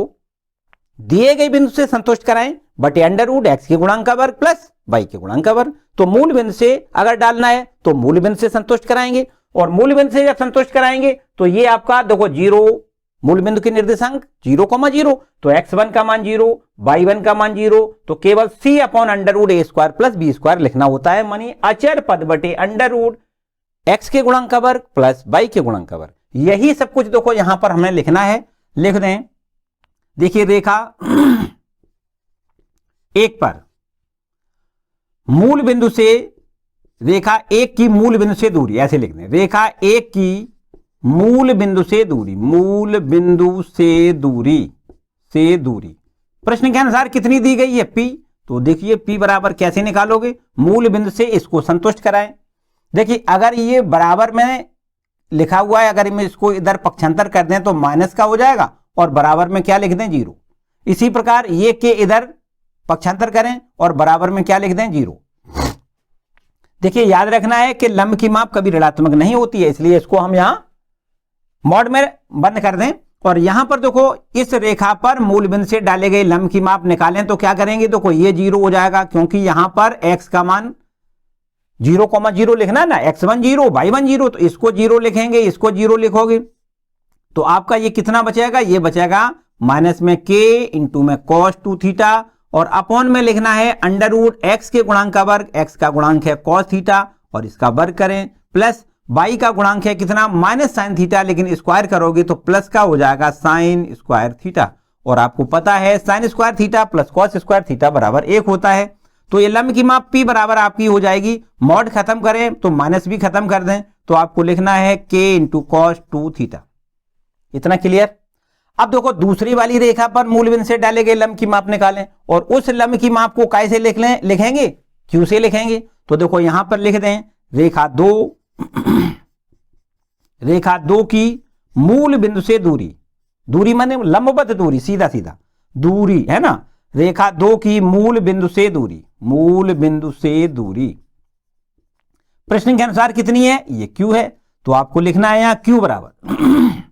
दिए गए बिंदु से संतुष्ट कराएं बटे √x के गुणांक का वर्ग प्लस y के गुणांक का वर्ग। तो मूल बिंदु से अगर डालना है तो मूल बिंदु से संतुष्ट कराएंगे, और मूल बिंदु से जब संतुष्ट कराएंगे तो ये आपका देखो 0, मूल बिंदु के निर्देशांक 0,0, तो x1 का मान 0, y1 का मान 0, तो केवल c upon √A² plus B² लिखना होता है, मानी अचर पद बटे √x के गुणांक का वर्ग प्लस y के गुणांक का वर्ग। यही सब कुछ देखो यहां पर हमें लिखना है, लिख दें। देखिए रेखा 1 पर मूल बिंदु से रेखा 1 की मूल बिंदु से दूरी, ऐसे लिख दें, रेखा 1 की मूल बिंदु से दूरी, मूल बिंदु से दूरी प्रश्न के अनुसार कितनी दी गई है P। तो देखिए P बराबर कैसे निकालोगे, मूल बिंदु से इसको संतुष्ट कराएं। देखिए अगर ये बराबर में लिखा हुआ है, अगर मैं इसको इधर पक्षांतर कर दें तो माइनस का हो जाएगा और बराबर में क्या लिख दें 0। इसी प्रकार ये के इधर पक्षांतर करें और बराबर में क्या लिख दें 0। देखिए याद रखना है कि लंब की माप कभी ऋणात्मक नहीं होती है, इसलिए इसको हम यहां मॉड में बंद कर दें और यहां पर देखो इस रेखा पर मूल बिंदु से डाले गए लंब की माप निकालें तो क्या करेंगे, देखो ये 0 हो जाएगा क्योंकि यहां पर x का मान 0,0 लिखना है ना, x1 0 y1 0, तो इसको 0 लिखेंगे, इसको 0 लिखोगे तो आपका ये कितना बचेगा, ये बचेगा माइनस में k इंटू में cos 2 थीटा और अपॉन में लिखना है अंडर रूट x के गुणांक का वर्ग, x का गुणांक है cos थीटा और इसका वर्ग करें, प्लस y का गुणांक है कितना माइनस साइन थीटा, लेकिन स्क्वायर करोगे तो प्लस का हो जाएगा साइन स्क्वायर थीटा। और आपको पता है sign square theta plus cos square theta बराबर 1 होता है। तो ये लंब की माप p बराबर आपकी हो जाएगी, मॉड खत्म करें तो माइनस भी खत्म कर दें तो आपको लिखना है k इंटू कॉस 2 थीटा। इतना क्लियर। अब देखो दूसरी वाली रेखा पर मूल बिंदु से डाले गए लंब की माप निकालें और उस लंब की माप को कैसे लिखेंगे, क्यू से लिखेंगे। तो देखो यहां पर लिख दें रेखा दो की मूल बिंदु से दूरी, दूरी माने लंबवत दूरी, सीधा सीधा दूरी है ना, रेखा 2 की मूल बिंदु से दूरी, मूल बिंदु से दूरी प्रश्न के अनुसार कितनी है, ये q है। तो आपको लिखना है यहां q बराबर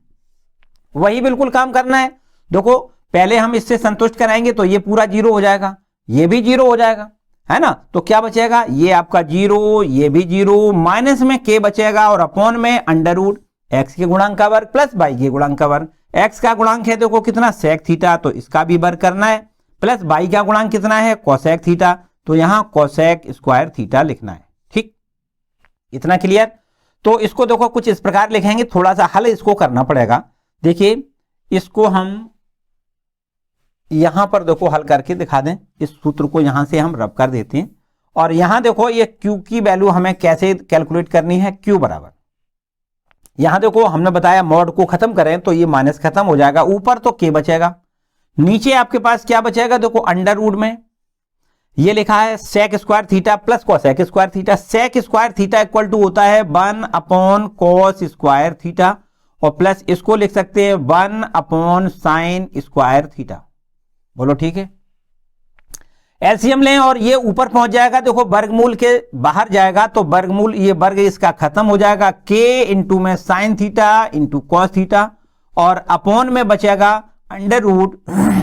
वही बिल्कुल काम करना है। देखो पहले हम इससे संतुष्ट कराएंगे तो ये पूरा 0 हो जाएगा, ये भी 0 हो जाएगा, है ना। तो क्या बचेगा, ये आपका 0, ये भी 0, माइनस में k बचेगा और अपॉन में अंडर रूट x के गुणांक का वर्ग प्लस y के गुणांक का वर्ग। x का गुणांक है देखो कितना sec थीटा, तो इसका भी वर्ग करना है, प्लस y का गुणांक कितना है cosec थीटा, तो यहां cosec स्क्वायर थीटा लिखना है। ठीक, इतना क्लियर। तो इसको देखो कुछ इस प्रकार लिखेंगे, थोड़ा सा हल इसको करना पड़ेगा। देखिए इसको हम यहां पर देखो हल करके दिखा दें, इस सूत्र को यहां से हम रब कर देते हैं और यहां देखो ये q की वैल्यू हमें कैसे कैलकुलेट करनी है, q बराबर यहां देखो हमने बताया मॉड को खत्म करें तो ये माइनस खत्म हो जाएगा, ऊपर तो k बचेगा, नीचे आपके पास क्या बचेगा, देखो अंडर रूट में ये लिखा है sec square theta plus cosec square theta. Sec square theta equal to होता है 1 अपॉन कॉस स्क्वायर थीटा और प्लस इसको लिख सकते हैं 1 अपॉन साइन स्क्वायर थीटा। बोलो ठीक है। एलसीएम लें और ये ऊपर पहुंच जाएगा, देखो वर्गमूल के बाहर जाएगा तो वर्गमूल ये वर्ग इसका खत्म हो जाएगा, k इंटू में sine theta into cos theta और अपॉन में बचेगा under root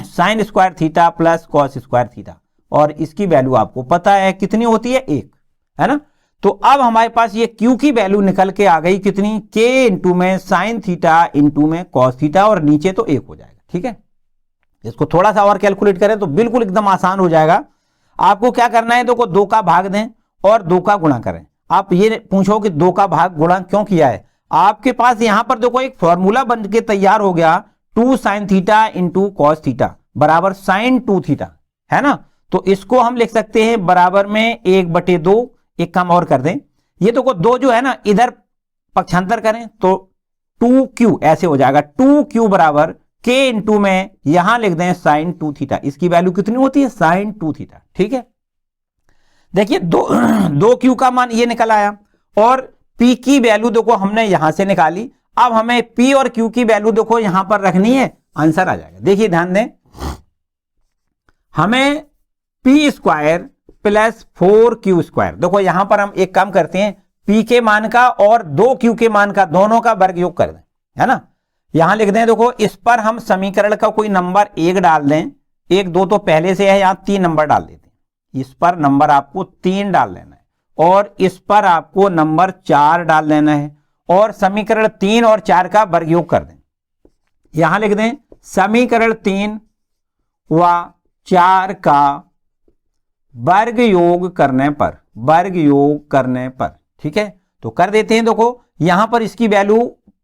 sine square theta plus cos square theta और इसकी वैल्यू आपको पता है कितनी होती है, 1, है ना। तो अब हमारे पास ये q की वैल्यू निकल के आ गई कितनी, k इंटू में साइन थीटा इंटू में कॉस थीटा और नीचे तो 1 हो जाएगा। ठीक है, इसको थोड़ा सा और कैलकुलेट करें तो बिल्कुल एकदम आसान हो जाएगा। आपको क्या करना है, देखो 2 का भाग दें और 2 का गुणा करें। आप ये पूछो कि 2 का भाग गुणा क्यों किया है, आपके पास यहां पर देखो एक फॉर्मूला बन के तैयार हो गया, 2 sign theta into cos theta बराबर साइन 2 थीटा, है ना। तो इसको हम लिख सकते हैं बराबर में 1/2, एक काम और कर दें, ये देखो 2 जो है ना इधर पक्षांतर करें तो 2q ऐसे हो जाएगा, 2q बराबर k इंटू में यहां लिख दें साइन 2 थीटा, इसकी वैल्यू कितनी होती है, साइन 2 थीटा। ठीक है, देखिए 2q का मान ये निकल आया और p की वैल्यू देखो हमने यहां से निकाली। अब हमें p और q की वैल्यू देखो यहां पर रखनी है, आंसर आ जाएगा। देखिए ध्यान दें, हमें p square plus 4q square, देखो यहां पर हम एक काम करते हैं, p के मान का और 2q के मान का दोनों का वर्ग योग कर दें, है ना। यहां लिख दें, देखो इस पर हम समीकरण का कोई नंबर 1 डाल दें, 1 2 तो पहले से है, यहां 3 नंबर डाल देते हैं, इस पर नंबर आपको 3 डाल देना है और इस पर आपको नंबर 4 डाल देना है और समीकरण 3 और 4 का वर्ग योग कर दें। यहां लिख दें समीकरण 3 व 4 का वर्ग योग करने पर, वर्ग योग करने पर, ठीक है, तो कर देते हैं। देखो यहां पर इसकी वैल्यू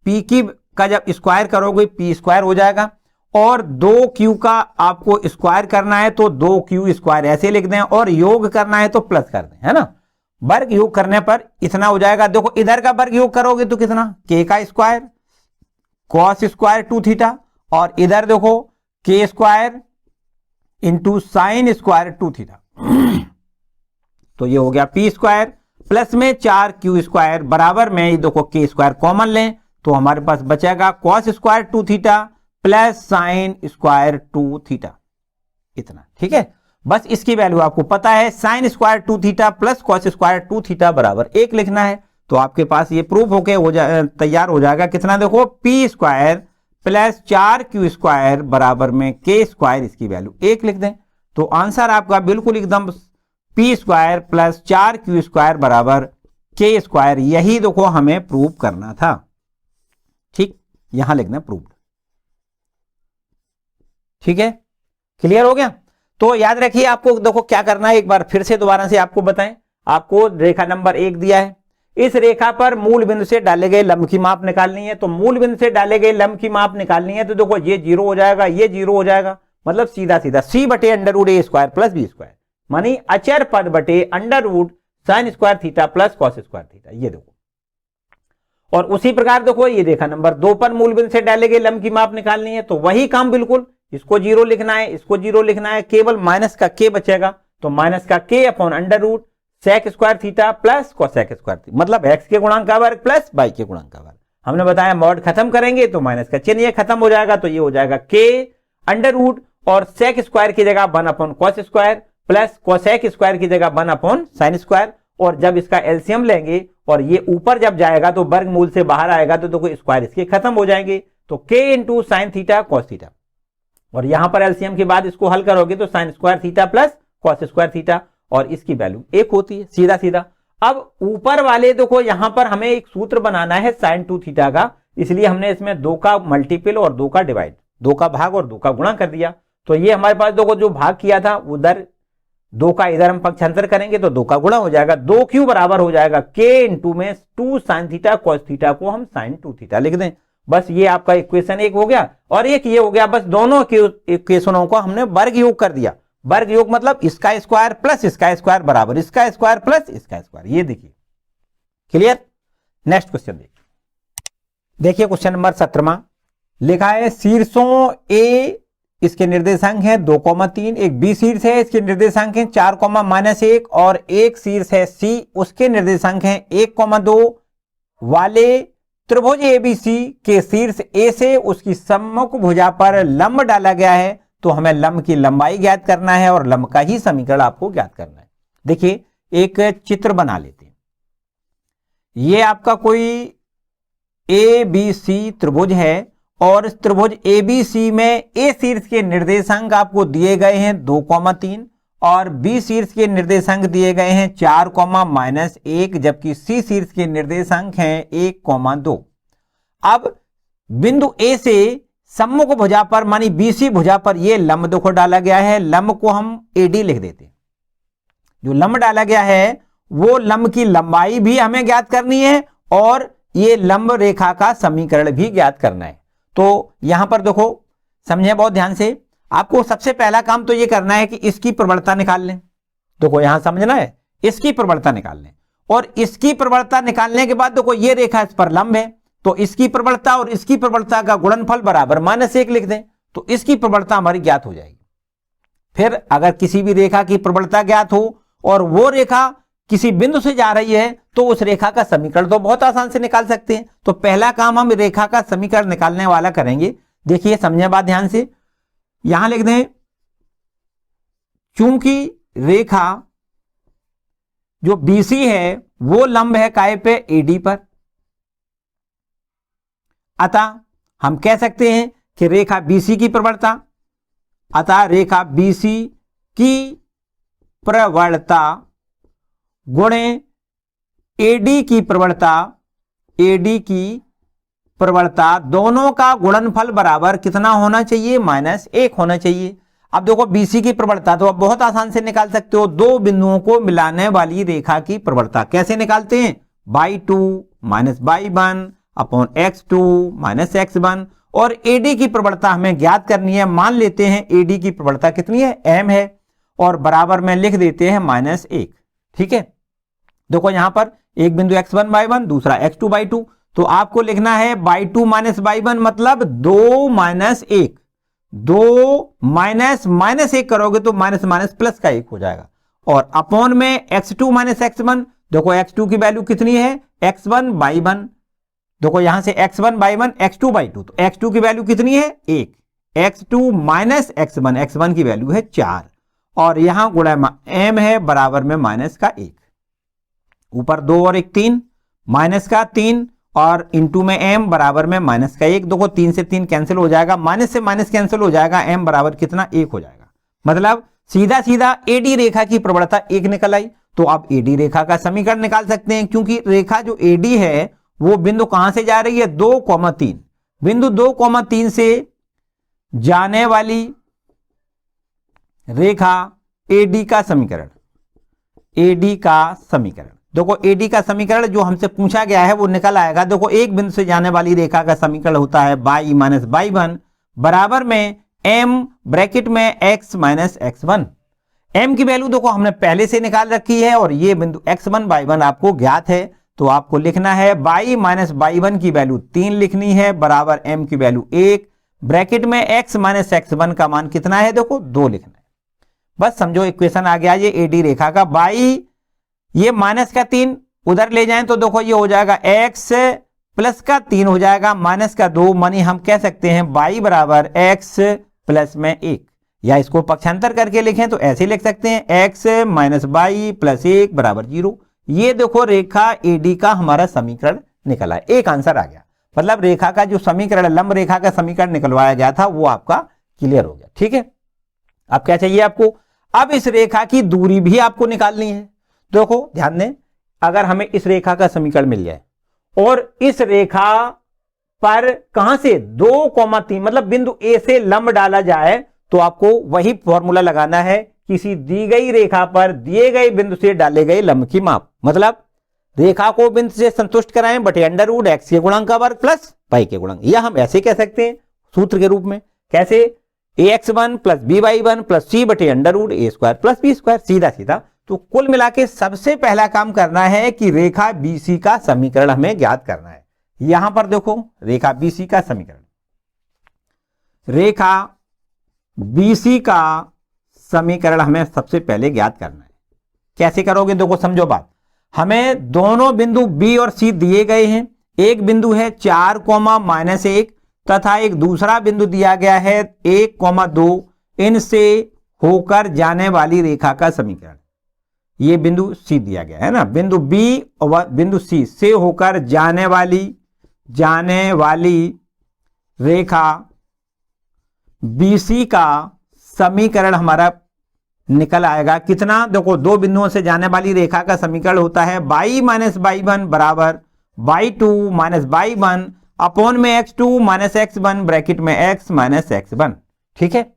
p की का जब स्क्वायर करोगे p स्क्वायर हो जाएगा और 2q का आपको स्क्वायर करना है तो 2q स्क्वायर ऐसे लिख दें और योग करना है तो प्लस कर दें, है ना। वर्ग योग करने पर इतना हो जाएगा। देखो इधर का वर्ग योग करोगे तो कितना, k का स्क्वायर कॉस स्क्वायर 2 थीटा और इधर देखो k square into sine square 2 theta, तो ये हो गया p स्क्वायर प्लस में 4q स्क्वायर बराबर में देखो k स्क्वायर कॉमन लें तो हमारे पास बचेगा cos square 2 theta plus sine square 2 theta, इतना। ठीक है, बस इसकी वैल्यू आपको पता है, sine square 2 theta plus cos square 2 theta बराबर 1 लिखना है तो आपके पास ये प्रूफ होके तैयार हो जाएगा। कितना, देखो p स्क्वायर प्लस 4q² बराबर में k² इसकी वैल्यू 1 लिख दें, तो आंसर आपका बिल्कुल एकदम p² प्लस 4q² बराबर k²। यही देखो हमें प्रूव करना था। ठीक, यहां लिखना प्रूव्ड। ठीक है, क्लियर हो गया। तो याद रखिए, आपको देखो क्या करना है, एक बार फिर से दोबारा से आपको बताएं। आपको रेखा नंबर 1 दिया है, इस रेखा पर मूल बिंदु से डाले गए लंब की माप निकालनी है। तो मूल बिंदु से डाले गए लंब की माप निकालनी है, तो देखो ये 0 हो जाएगा, ये 0 हो जाएगा, मतलब सीधा सीधा c/√a² प्लस b², मानी अचर पद बटे √sin² theta plus cos² theta. ये देखो, और उसी प्रकार देखो ये रेखा नंबर 2 पर मूल बिंदु से डाले गए लंब की माप निकालनी है, तो वही काम बिल्कुल, इसको 0 लिखना है, इसको 0 लिखना है, केवल माइनस का k बचेगा, तो माइनस का k upon √sec² theta plus cosec², मतलब x के गुणांक का वर्ग प्लस y के गुणांक का वर्ग। हमने बताया मॉड खत्म करेंगे तो माइनस का चिन्ह ये खत्म हो जाएगा, तो ये हो जाएगा k √ और sec² की जगह 1/cos² प्लस cosec² की जगह 1/sin², और जब इसका एलसीएम लेंगे और ये ऊपर जब जाएगा तो वर्गमूल से बाहर आएगा, तो देखो स्क्वायर इसके खत्म हो जाएंगे, तो k × sin theta cos theta, और यहां पर एलसीएम के बाद इसको हल करोगे तो sin² theta plus cos² theta, और इसकी वैल्यू 1 होती है, सीधा सीधा। अब ऊपर वाले देखो यहां पर हमें एक सूत्र बनाना है sin2 थीटा का, इसलिए हमने इसमें 2 का मल्टीपल और 2 का डिवाइड, 2 का भाग और 2 का गुणा कर दिया। तो ये हमारे पास देखो जो भाग किया था उधर 2 का इधर हम पक्षांतर करेंगे तो 2 का गुणा हो जाएगा, 2q बराबर हो जाएगा k × में 2 sin थीटा cos थीटा को हम sin2 थीटा लिख दें। बस ये आपका इक्वेशन 1 हो गया, और एक ये हो गया, बस दोनों इक्वेशनों को हमने वर्ग योग कर दिया। वर्ग योग मतलब इसका स्क्वायर प्लस इसका स्क्वायर बराबर इसका स्क्वायर प्लस इसका स्क्वायर। ये देखिए, क्लियर। नेक्स्ट क्वेश्चन देखिए क्वेश्चन नंबर 17 लिखा है, शीर्षों A इसके निर्देशांक है 2,3, एक B शीर्ष है इसके निर्देशांक है 4,-1, और एक शीर्ष है C उसके निर्देशांक है 1,2 वाले त्रिभुज ABC के शीर्ष A से उसकी सम्मुख भुजा पर लंब डाला गया है। तो हमें लंब की लंबाई ज्ञात करना है और लंब का ही समीकरण आपको ज्ञात करना है। देखिए एक चित्र बना लेते हैं, ये आपका कोई ABC त्रिभुज है, और इस त्रिभुज ABC में A शीर्ष के निर्देशांक आपको दिए गए हैं 2,3, और B शीर्ष के निर्देशांक दिए गए हैं 4,-1, जबकि C शीर्ष के निर्देशांक हैं 1,2। अब बिंदु A से सम्मुख भुजा पर मानी BC भुजा पर ये लंब देखो डाला गया है, लंब को हम AD लिख देते हैं। जो लंब डाला गया है वो लंब की लंबाई भी हमें ज्ञात करनी है, और ये लंब रेखा का समीकरण भी ज्ञात करना है। तो यहां पर देखो समझे बहुत ध्यान से, आपको सबसे पहला काम तो ये करना है कि इसकी प्रवणता निकाल लें। देखो यहां समझना है, इसकी प्रवणता निकाल लें, और इसकी प्रवणता निकालने के बाद देखो ये रेखा इस पर लंब है, तो इसकी प्रवणता और इसकी प्रवणता का गुणनफल बराबर -1 लिख दें, तो इसकी प्रवणता हमारी ज्ञात हो जाएगी। फिर अगर किसी भी रेखा की प्रवणता ज्ञात हो और वो रेखा किसी बिंदु से जा रही है, तो उस रेखा का समीकरण तो बहुत आसान से निकाल सकते हैं। तो पहला काम हम रेखा का समीकरण निकालने वाला करेंगे। देखिए समझे बात ध्यान से, यहां लिख दें, चूंकि रेखा जो BC है वो लंब है काय पे AD पर, अतः हम कह सकते हैं कि रेखा BC की प्रवणता, अतः रेखा BC की प्रवणता गुणे AD की प्रवणता, AD की प्रवणता दोनों का गुणनफल बराबर कितना होना चाहिए? -1 होना चाहिए। अब देखो BC की प्रवणता तो आप बहुत आसान से निकाल सकते हो, दो बिंदुओं को मिलाने वाली रेखा की प्रवणता कैसे निकालते हैं? by2 -by1 upon x2 -x1। और AD की प्रवणता हमें ज्ञात करनी है, मान लेते हैं AD की प्रवणता कितनी है? m है, और बराबर में लिख देते हैं -1। ठीक है, देखो यहां पर एक बिंदु x1/1 दूसरा x2/2, तो आपको लिखना है by2 -by1 मतलब 2 - 1, 2 -1 करोगे तो माइनस माइनस प्लस का 1 हो जाएगा, और अपॉन में x2 -x1। देखो x2 की वैल्यू कितनी है? x1/1। देखो यहां से x1/1 x2/2, तो x2 की वैल्यू कितनी है? 1। x2 -x1, x1 की वैल्यू है 4, और यहां गुणा m है बराबर में -1। ऊपर 2 और 1 3, -3, और इंटू में m बराबर में माइनस का 1। देखो 3 से 3 कैंसिल हो जाएगा, माइनस से माइनस कैंसिल हो जाएगा, m बराबर कितना 1 हो जाएगा। मतलब सीधा सीधा AD रेखा की प्रवणता 1 निकल आई। तो आप AD रेखा का समीकरण निकाल सकते हैं, क्योंकि रेखा जो AD है वो बिंदु कहां से जा रही है 2,3, बिंदु 2,3 से जाने वाली रेखा AD का समीकरण, AD का समीकरण। देखो AD का समीकरण जो हमसे पूछा गया है वो निकल आएगा। देखो एक बिंदु से जाने वाली रेखा का समीकरण होता है y माइनस y1 बराबर में m ब्रैकेट में x माइनस x1। m की वैल्यू देखो हमने पहले से निकाल रखी है और ये बिंदु x1 y1 आपको ज्ञात है, तो आपको लिखना है y माइनस y1 की वैल्यू 3 लिखनी है बराबर m की वैल्यू 1 ब्रैकेट में x माइनस x1 का मान कितना है देखो 2 लिखना है। बस समझो इक्वेशन आ गया ये AD रेखा का। y ये माइनस का 3 उधर ले जाएं तो देखो ये हो जाएगा x प्लस का 3 हो जाएगा माइनस का 2, मानी हम कह सकते हैं y बराबर x प्लस में 1, या इसको पक्षांतर करके लिखें तो ऐसे लिख सकते हैं x माइनस y प्लस 1 बराबर 0। ये देखो रेखा AD का हमारा समीकरण निकला, एक आंसर आ गया। मतलब रेखा का जो समीकरण लंब रेखा का समीकरण निकलवाया गया था वो आपका क्लियर हो गया। ठीक है, अब क्या चाहिए आपको, अब इस रेखा की दूरी भी आपको निकालनी है। देखो ध्यान दें, अगर हमें इस रेखा का समीकरण मिल जाए और इस रेखा पर कहां से 2,3 मतलब बिंदु A से लंब डाला जाए तो आपको वही फॉर्मूला लगाना है, किसी दी गई रेखा पर दिए गए बिंदु से डाले गए लंब की माप। मतलब रेखा को बिंदु से संतुष्ट कराएं बटे अंडर रूट x के गुणांक का वर्ग प्लस y के गुणांक, या हम ऐसे कह सकते हैं सूत्र के रूप में, कैसे ax1 plus by1 plus c बटे under root a square plus b square, सीधा सीधा। तो कुल मिला के सबसे पहला काम करना है कि रेखा BC का समीकरण हमें ज्ञात करना है। यहां पर देखो रेखा BC का समीकरण, रेखा BC का समीकरण हमें सबसे पहले ज्ञात करना है। कैसे करोगे देखो समझो बात, हमें दोनों बिंदु B और C दिए गए हैं। एक बिंदु है 4,-1 तथा एक दूसरा बिंदु दिया गया है 1,2। इनसे होकर जाने वाली रेखा का समीकरण, ये बिंदु C दिया गया है ना, बिंदु B और बिंदु C से होकर जाने वाली रेखा BC का समीकरण हमारा निकल आएगा कितना, देखो दो बिंदुओं से जाने वाली रेखा का समीकरण होता है y माइनस y1 बराबर y2 माइनस y1 अपॉन में x2 माइनस x1 ब्रैकेट में x माइनस x1। ठीक है,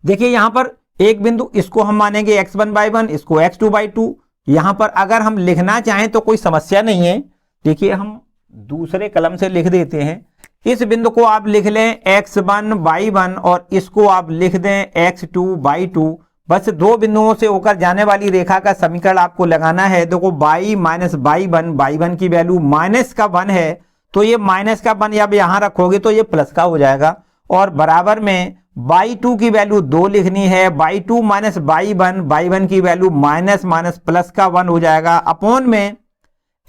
देखिए यहां पर एक बिंदु इसको हम मानेंगे x1 by1, इसको x2 by2। यहां पर अगर हम लिखना चाहें तो कोई समस्या नहीं है, देखिए हम दूसरे कलम से लिख देते हैं। इस बिंदु को आप लिख लें x1 by1 और इसको आप लिख दें x2 by2। बस दो बिंदुओं से होकर जाने वाली रेखा का समीकरण आपको लगाना है। देखो y माइनस y1 की वैल्यू माइनस का 1 है, तो ये माइनस का 1 अब यहां रखोगे तो ये प्लस का हो जाएगा, और बराबर में y2 की वैल्यू 2 लिखनी है, y2 माइनस y1 की वैल्यू माइनस माइनस प्लस का 1 हो जाएगा, अपॉन में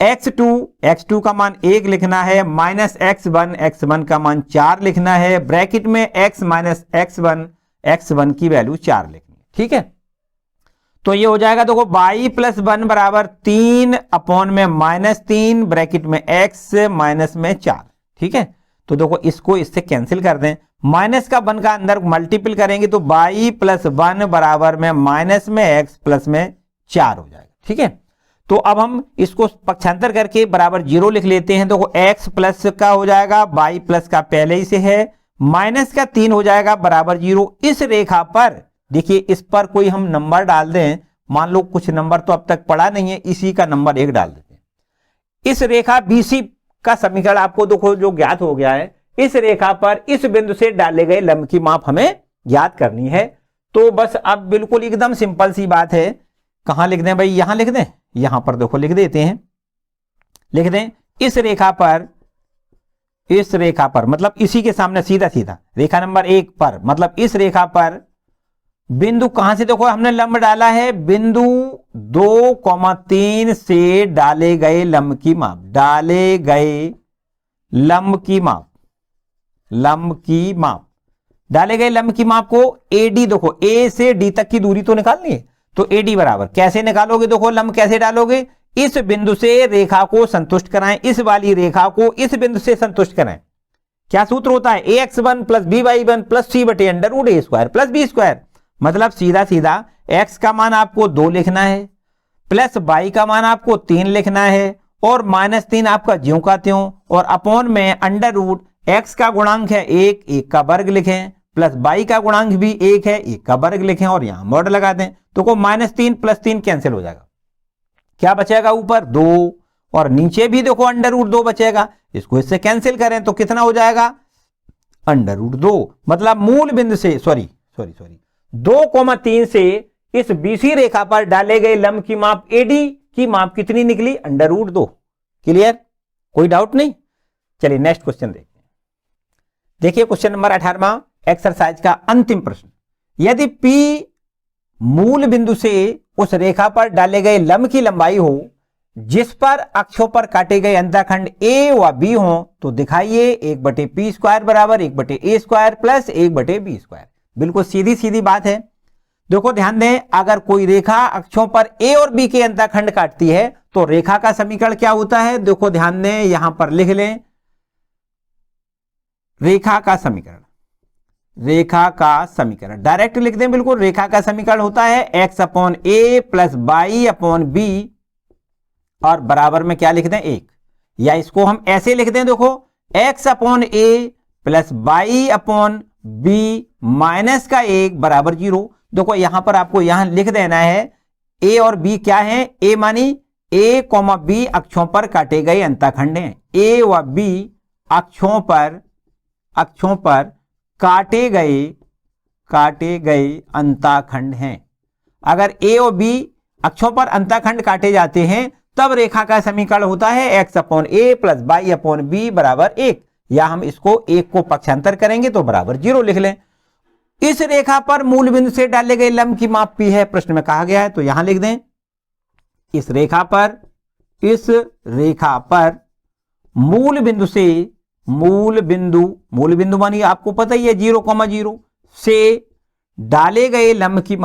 x2 का मान 1 लिखना है, माइनस x1 का मान 4 लिखना है, ब्रैकेट में x माइनस x1 की वैल्यू 4 लिखनी है। ठीक है, तो ये हो जाएगा देखो y प्लस 1 बराबर 3 अपॉन में माइनस 3 ब्रैकेट में x माइनस में 4। ठीक है, तो देखो इसको इससे कैंसिल कर दें, माइनस का 1 का अंदर मल्टीपल करेंगे तो y प्लस 1 बराबर में माइनस में x प्लस में 4 हो जाएगा। ठीक है, तो अब हम इसको पक्षांतर करके बराबर 0 लिख लेते हैं। देखो x प्लस का हो जाएगा, y प्लस का पहले ही से है, माइनस का 3 हो जाएगा बराबर 0। इस रेखा पर देखिए इस पर कोई हम नंबर डाल दें, मान लो कुछ नंबर तो अब तक पड़ा नहीं है, इसी का नंबर 1 डाल देते हैं। इस रेखा BC का समीकरण आपको देखो जो ज्ञात हो गया है, इस रेखा पर इस बिंदु से डाले गए लंब की माप हमें ज्ञात करनी है। तो बस अब बिल्कुल एकदम सिंपल सी बात है, कहां लिख दें भाई, यहां लिख दें, यहां पर देखो लिख देते हैं, लिख दें इस रेखा पर मतलब इसी के सामने सीधा सीधा रेखा नंबर 1 पर, मतलब इस रेखा पर बिंदु कहां से देखो हमने लंब डाला है, बिंदु 2,3 से डाले गए लंब की माप, डाले गए लंब की माप को AD, देखो A से D तक की दूरी तो निकालनी है, तो AD बराबर कैसे निकालोगे, देखो लंब कैसे डालोगे, इस बिंदु से रेखा को संतुष्ट कराएं, इस वाली रेखा को इस बिंदु से संतुष्ट कराएं। क्या सूत्र होता है? ax1 plus by1 plus c बटे under root a square plus b square. मतलब सीधा सीधा x का मान आपको 2 लिखना है, प्लस y का मान आपको 3 लिखना है, और -3 आपका ज्यों का त्यों, और अपॉन में अंडर रूट x का गुणांक है 1, 1 का वर्ग लिखें, प्लस y का गुणांक भी 1 है, 1 का वर्ग लिखें, और यहां मॉड लगा दें। तो को -3 प्लस 3 कैंसिल हो जाएगा। क्या बचेगा? ऊपर 2, और नीचे भी देखो अंडर रूट 2 बचेगा। इसको इससे कैंसिल करें तो कितना हो जाएगा? Under root 2। मतलब मूल बिंदु से 2,3 से इस BC रेखा पर डाले गए लंब की माप AD की माप कितनी निकली? Under root 2। क्लियर? कोई डाउट नहीं? चलिए नेक्स्ट क्वेश्चन देखते हैं। देखिए क्वेश्चन नंबर 18वां एक्सरसाइज का अंतिम प्रश्न। यदि P मूल बिंदु से उस रेखा पर डाले गए लंब की लंबाई हो जिस पर अक्षों पर काटे गए अंतःखंड A व B हो, तो दिखाइए 1/P स्क्वायर बराबर 1/A square plus 1/B square. बिल्कुल सीधी सीधी बात है। देखो ध्यान दें, अगर कोई रेखा अक्षों पर A और B के अंतःखंड काटती है तो रेखा का समीकरण क्या होता है? देखो ध्यान दें, यहां पर लिख लें रेखा का समीकरण। रेखा का समीकरण डायरेक्ट लिख दें। बिल्कुल रेखा का समीकरण होता है x/a प्लस y/b, और बराबर में क्या लिख दें? 1। या इसको हम ऐसे लिख दें, देखो x/a प्लस y/b माइनस का 1 बराबर 0। देखो यहां पर आपको यहां लिख देना है a और b क्या है? a मानी a, b अक्षों पर काटे गए अंतःखंड हैं। a व b अक्षों पर काटे गए अंतःखंड हैं। अगर a और b अक्षों पर अंतःखंड काटे जाते हैं तब रेखा का समीकरण होता है x/a प्लस y/b बराबर 1। या हम इसको 1 को पक्षांतर करेंगे तो बराबर 0 लिख लें। इस रेखा पर मूल बिंदु से डाले गए लंब की माप P है, प्रश्न में कहा गया है, तो यहां लिख दें इस रेखा पर मूल बिंदु मानिए आपको पता ही है 0,0 से डाले गए लंब की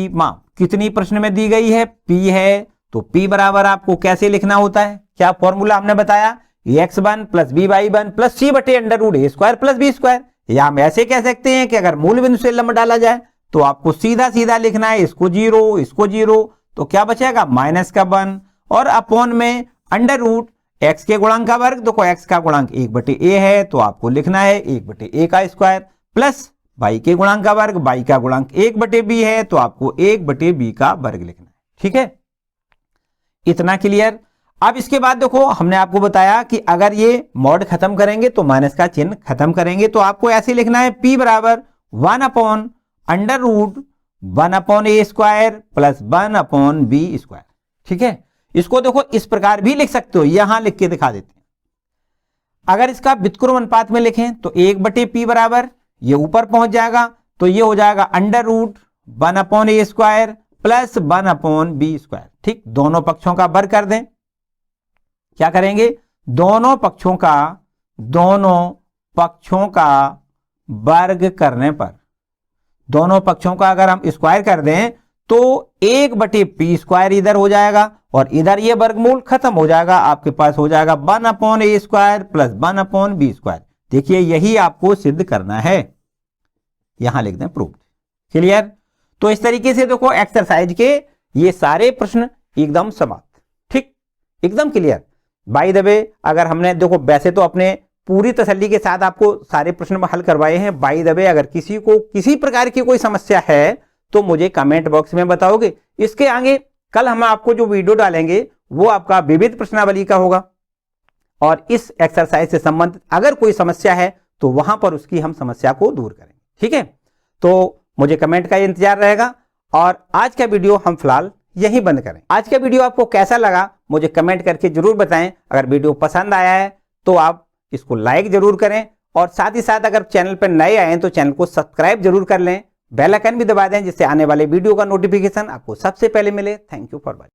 माप कितनी प्रश्न में दी गई है? P है। तो P बराबर आपको कैसे लिखना होता है? क्या फॉर्मूला हमने बताया? x1 plus by1 plus c बटे under root a square plus b square. या हम ऐसे कह सकते हैं कि अगर मूल बिंदु से लंब डाला जाए तो आपको सीधा सीधा लिखना है इसको 0, तो क्या बचेगा? -1, और अपॉन में अंडर रूट x के गुणांक का वर्ग। देखो x का गुणांक 1/a है, तो आपको लिखना है 1/a का स्क्वायर, प्लस y के गुणांक का वर्ग, y का गुणांक 1/b है, तो आपको 1/b का वर्ग लिखना है। ठीक है, इतना क्लियर। अब इसके बाद देखो हमने आपको बताया कि अगर ये मॉड खत्म करेंगे तो माइनस का चिन्ह खत्म करेंगे, तो आपको ऐसे लिखना है P बराबर 1/√1/a square plus 1/b square. ठीक है, इसको देखो इस प्रकार भी लिख सकते हो, यहां लिख के दिखा देते हैं। अगर इसका व्युत्क्रम अनुपात में लिखें तो 1/P बराबर, ये ऊपर पहुंच जाएगा तो ये हो जाएगा √1/a square plus 1/b square. ठीक, दोनों पक्षों का वर्ग कर दें। क्या करेंगे? दोनों पक्षों का वर्ग करने पर, दोनों पक्षों का अगर हम स्क्वायर कर दें तो 1/P स्क्वायर इधर हो जाएगा और इधर ये वर्गमूल खत्म हो जाएगा। आपके पास हो जाएगा 1/a square plus 1/b square. देखिए यही आपको सिद्ध करना है, यहां लिख दें प्रूफ। क्लियर? तो इस तरीके से देखो एक्सरसाइज के ये सारे प्रश्न एकदम समाप्त। ठीक, एकदम क्लियर। बाय द वे, अगर हमने देखो वैसे तो अपने पूरी तसल्ली के साथ आपको सारे प्रश्न हल करवाए हैं। बाय द वे, अगर किसी को किसी प्रकार की कोई समस्या है तो मुझे कमेंट बॉक्स में बताओगे। इसके आगे कल हम आपको जो वीडियो डालेंगे वो आपका विविध प्रश्नावली का होगा, और इस एक्सरसाइज से संबंधित अगर कोई समस्या है तो वहां पर उसकी हम समस्या को दूर करेंगे। ठीक है, तो मुझे कमेंट का इंतजार रहेगा, और आज का वीडियो हम फिलहाल यहीं बंद करें। आज का वीडियो आपको कैसा लगा मुझे कमेंट करके जरूर बताएं। अगर वीडियो पसंद आया है तो आप इसको लाइक जरूर करें, और साथ ही साथ अगर चैनल पर नए आए हैं तो चैनल को सब्सक्राइब जरूर कर लें, बेल आइकन भी दबा दें जिससे आने वाले वीडियो का नोटिफिकेशन आपको सबसे पहले मिले। Thank you for watching.